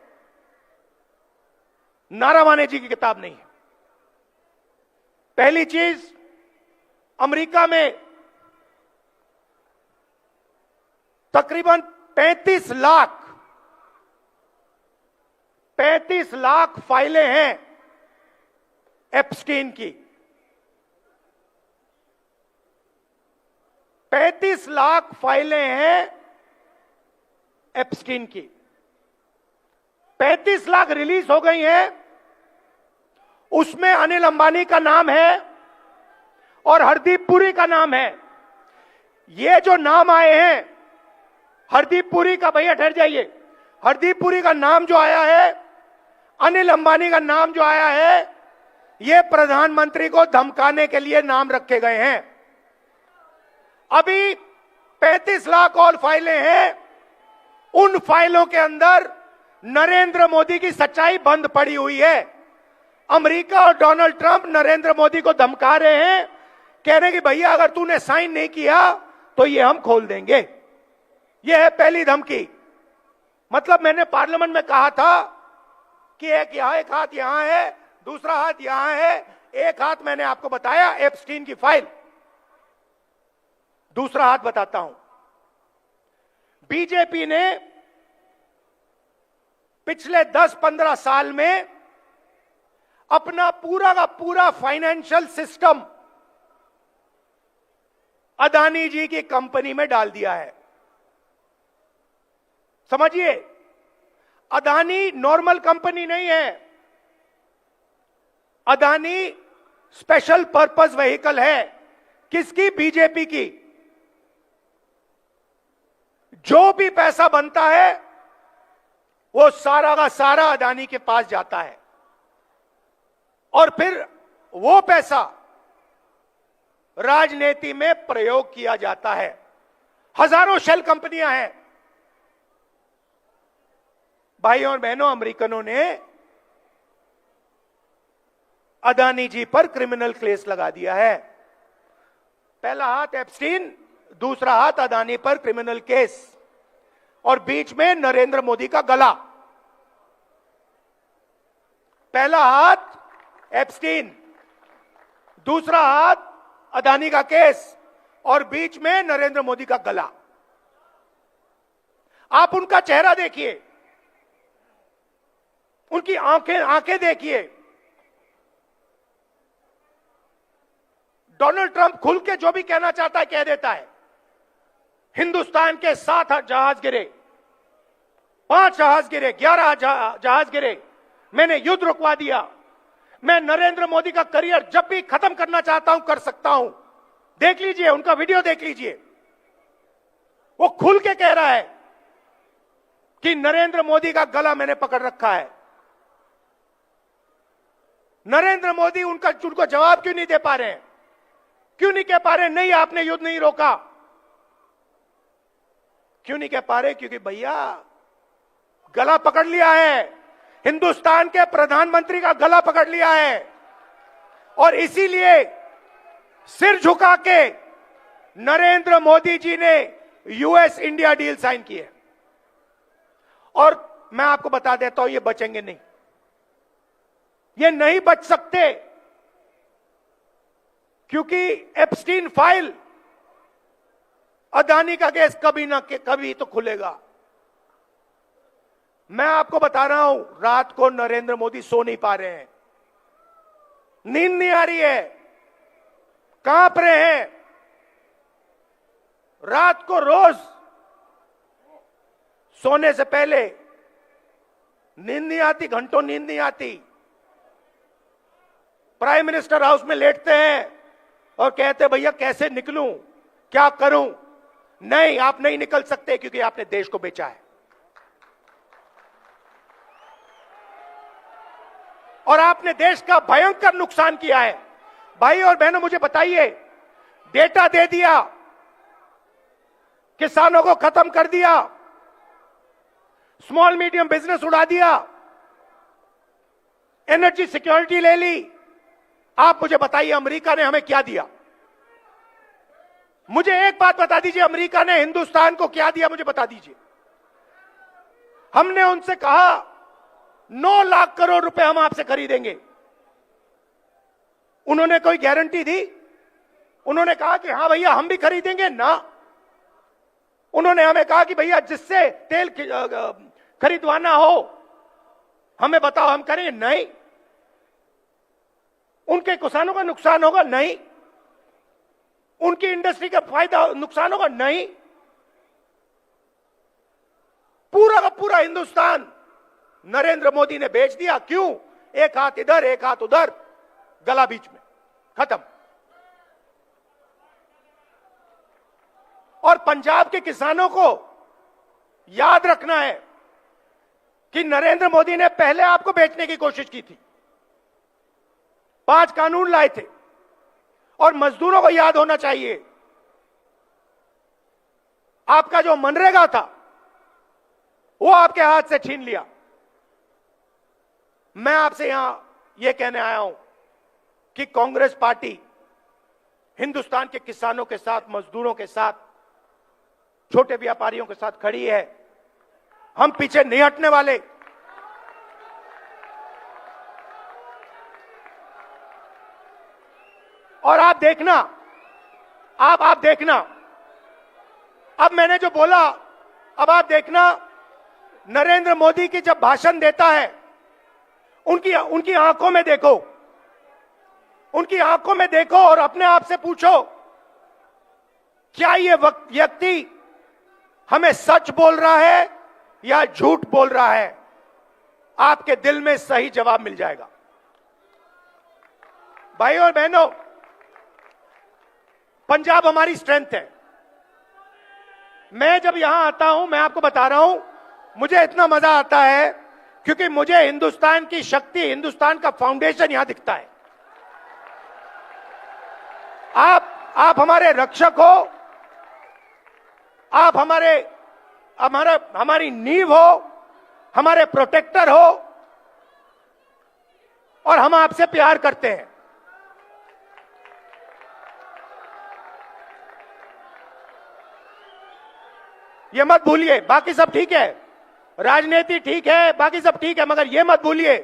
नारावाने जी की किताब नहीं है। पहली चीज, अमेरिका में तकरीबन 35 लाख फाइलें हैं एप्स्टीन की। 35 लाख फाइलें हैं एप्स्टीन की। 35 लाख रिलीज हो गई हैं, उसमें अनिल अंबानी का नाम है और हरदीप पुरी का नाम है। ये जो नाम आए हैं, हरदीप पुरी का, भैया ठहर जाइए, हरदीप पुरी का नाम जो आया है, अनिल अंबानी का नाम जो आया है, ये प्रधानमंत्री को धमकाने के लिए नाम रखे गए हैं। अभी 35 लाख और फाइलें हैं, उन फाइलों के अंदर नरेंद्र मोदी की सच्चाई बंद पड़ी हुई है। अमेरिका और डोनाल्ड ट्रंप नरेंद्र मोदी को धमका रहे हैं, कह रहे हैं कि भैया अगर तूने साइन नहीं किया तो ये हम खोल देंगे। ये है पहली धमकी। मतलब मैंने पार्लियामेंट में कहा था कि एक हाथ यहां है, दूसरा हाथ यहां है। एक हाथ मैंने आपको बताया एप्स्टीन की फाइल, दूसरा हाथ बताता हूं। बीजेपी ने पिछले 10-15 साल में अपना पूरा का पूरा फाइनेंशियल सिस्टम अदानी जी की कंपनी में डाल दिया है। समझिए, अदानी नॉर्मल कंपनी नहीं है, अदानी स्पेशल पर्पस व्हीकल है। किसकी? बीजेपी की। जो भी पैसा बनता है वो सारा का सारा अदानी के पास जाता है और फिर वो पैसा राजनीति में प्रयोग किया जाता है। हजारों शेल कंपनियां हैं। भाइयों और बहनों, अमेरिकनों ने अदानी जी पर क्रिमिनल केस लगा दिया है। पहला हाथ एप्स्टीन, दूसरा हाथ अदानी पर क्रिमिनल केस, और बीच में नरेंद्र मोदी का गला। पहला हाथ एप्स्टीन, दूसरा हाथ अदानी का केस, और बीच में नरेंद्र मोदी का गला। आप उनका चेहरा देखिए, उनकी आंखें देखिए। डोनाल्ड ट्रंप खुल के जो भी कहना चाहता है कह देता है। हिंदुस्तान के 7 जहाज गिरे, 5 जहाज गिरे, 11 जहाज गिरे, मैंने युद्ध रुकवा दिया। मैं नरेंद्र मोदी का करियर जब भी खत्म करना चाहता हूं कर सकता हूं। देख लीजिए, उनका वीडियो देख लीजिए। वो खुल के कह रहा है कि नरेंद्र मोदी का गला मैंने पकड़ रखा है। नरेंद्र मोदी उनको जवाब क्यों नहीं दे पा रहे हैं? क्यों नहीं कह पा रहे नहीं आपने युद्ध नहीं रोका? क्यों नहीं कह पा रहे? क्योंकि भैया गला पकड़ लिया है, हिंदुस्तान के प्रधानमंत्री का गला पकड़ लिया है, और इसीलिए सिर झुका के नरेंद्र मोदी जी ने यूएस इंडिया डील साइन की है। और मैं आपको बता देता हूं, ये बचेंगे नहीं, ये नहीं बच सकते, क्योंकि एप्स्टीन फाइल, अदानी का केस कभी ना कभी तो खुलेगा। मैं आपको बता रहा हूं, रात को नरेंद्र मोदी सो नहीं पा रहे हैं, नींद नहीं आ रही है, कांप रहे हैं। रात को रोज सोने से पहले नींद नहीं आती, घंटों नींद नहीं आती। प्राइम मिनिस्टर हाउस में लेटते हैं और कहते भैया कैसे निकलूं, क्या करूं? नहीं, आप नहीं निकल सकते, क्योंकि आपने देश को बेचा है। और आपने देश का भयंकर नुकसान किया है। भाई और बहनों, मुझे बताइए, डेटा दे दिया, किसानों को खत्म कर दिया, स्मॉल मीडियम बिजनेस उड़ा दिया, एनर्जी सिक्योरिटी ले ली। आप मुझे बताइए, अमेरिका ने हमें क्या दिया? मुझे एक बात बता दीजिए, अमेरिका ने हिंदुस्तान को क्या दिया? मुझे बता दीजिए। हमने उनसे कहा 9 लाख करोड़ रुपए हम आपसे खरीदेंगे। उन्होंने कोई गारंटी दी? उन्होंने कहा कि हां भैया हम भी खरीदेंगे ना। उन्होंने हमें कहा कि भैया जिससे तेल खरीदवाना हो हमें बताओ, हम करेंगे? नहीं। उनके किसानों का नुकसान होगा? नहीं। उनकी इंडस्ट्री का फायदा नुकसान होगा? नहीं। पूरा का पूरा हिंदुस्तान नरेंद्र मोदी ने बेच दिया। क्यों? एक हाथ इधर, एक हाथ उधर, गला बीच में, खत्म। और पंजाब के किसानों को याद रखना है कि नरेंद्र मोदी ने पहले आपको बेचने की कोशिश की थी, 5 कानून लाए थे। और मजदूरों को याद होना चाहिए, आपका जो मनरेगा था वो आपके हाथ से छीन लिया। मैं आपसे यहां यह कहने आया हूं कि कांग्रेस पार्टी हिंदुस्तान के किसानों के साथ, मजदूरों के साथ, छोटे व्यापारियों के साथ खड़ी है। हम पीछे नहीं हटने वाले। और आप देखना, आप देखना, अब मैंने जो बोला, अब आप देखना, नरेंद्र मोदी की जब भाषण देता है, उनकी आंखों में देखो, उनकी आंखों में देखो और अपने आप से पूछो, क्या ये व्यक्ति हमें सच बोल रहा है या झूठ बोल रहा है? आपके दिल में सही जवाब मिल जाएगा। भाइयों और बहनों, पंजाब हमारी स्ट्रेंथ है। मैं जब यहां आता हूं, मैं आपको बता रहा हूं, मुझे इतना मजा आता है क्योंकि मुझे हिंदुस्तान की शक्ति, हिंदुस्तान का फाउंडेशन यहां दिखता है। आप हमारे रक्षक हो, आप हमारी नींव हो, हमारे प्रोटेक्टर हो, और हम आपसे प्यार करते हैं। ये मत भूलिए। बाकी सब ठीक है, राजनीति ठीक है, बाकी सब ठीक है, मगर ये मत भूलिए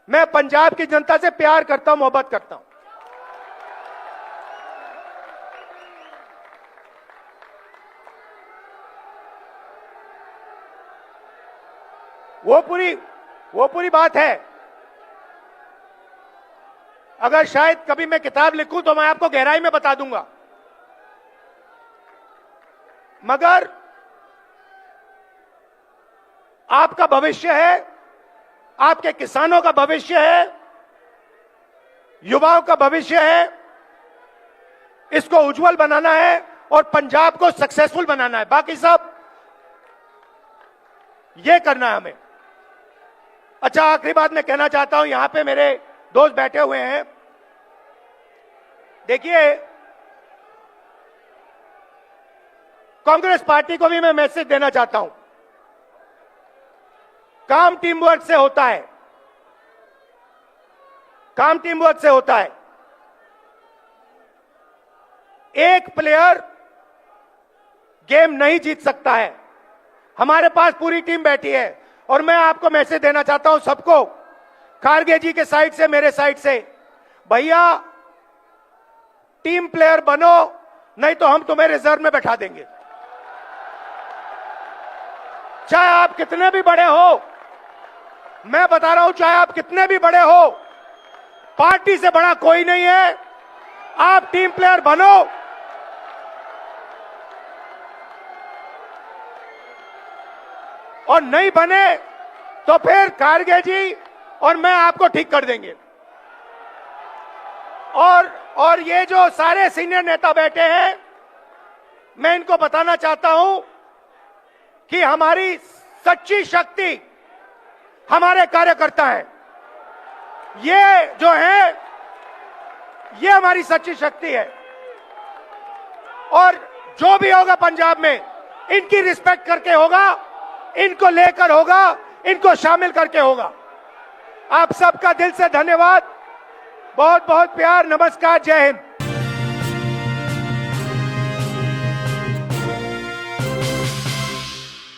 मैं पंजाब की जनता से प्यार करता हूं, मोहब्बत करता हूं। वो पूरी बात है। अगर शायद कभी मैं किताब लिखूं तो मैं आपको गहराई में बता दूंगा, मगर आपका भविष्य है, आपके किसानों का भविष्य है, युवाओं का भविष्य है, इसको उज्जवल बनाना है और पंजाब को सक्सेसफुल बनाना है। बाकी सब ये करना है हमें। अच्छा, आखिरी बात मैं कहना चाहता हूं, यहां पे मेरे दोस्त बैठे हुए हैं। देखिए, कांग्रेस पार्टी को भी मैं मैसेज देना चाहता हूं, काम टीम वर्क से होता है, काम टीम वर्क से होता है। एक प्लेयर गेम नहीं जीत सकता है। हमारे पास पूरी टीम बैठी है और मैं आपको मैसेज देना चाहता हूं सबको, खारगे जी के साइड से, मेरे साइड से, भैया टीम प्लेयर बनो, नहीं तो हम तुम्हें रिजर्व में बैठा देंगे। चाहे आप कितने भी बड़े हो, मैं बता रहा हूं, चाहे आप कितने भी बड़े हो, पार्टी से बड़ा कोई नहीं है। आप टीम प्लेयर बनो, और नहीं बने तो फिर खारगे जी और मैं आपको ठीक कर देंगे। और ये जो सारे सीनियर नेता बैठे हैं, मैं इनको बताना चाहता हूं कि हमारी सच्ची शक्ति हमारे कार्यकर्ता हैं। ये जो है, ये हमारी सच्ची शक्ति है, और जो भी होगा पंजाब में इनकी रिस्पेक्ट करके होगा, इनको लेकर होगा, इनको शामिल करके होगा। आप सबका दिल से धन्यवाद, बहुत बहुत प्यार, नमस्कार, जय हिंद।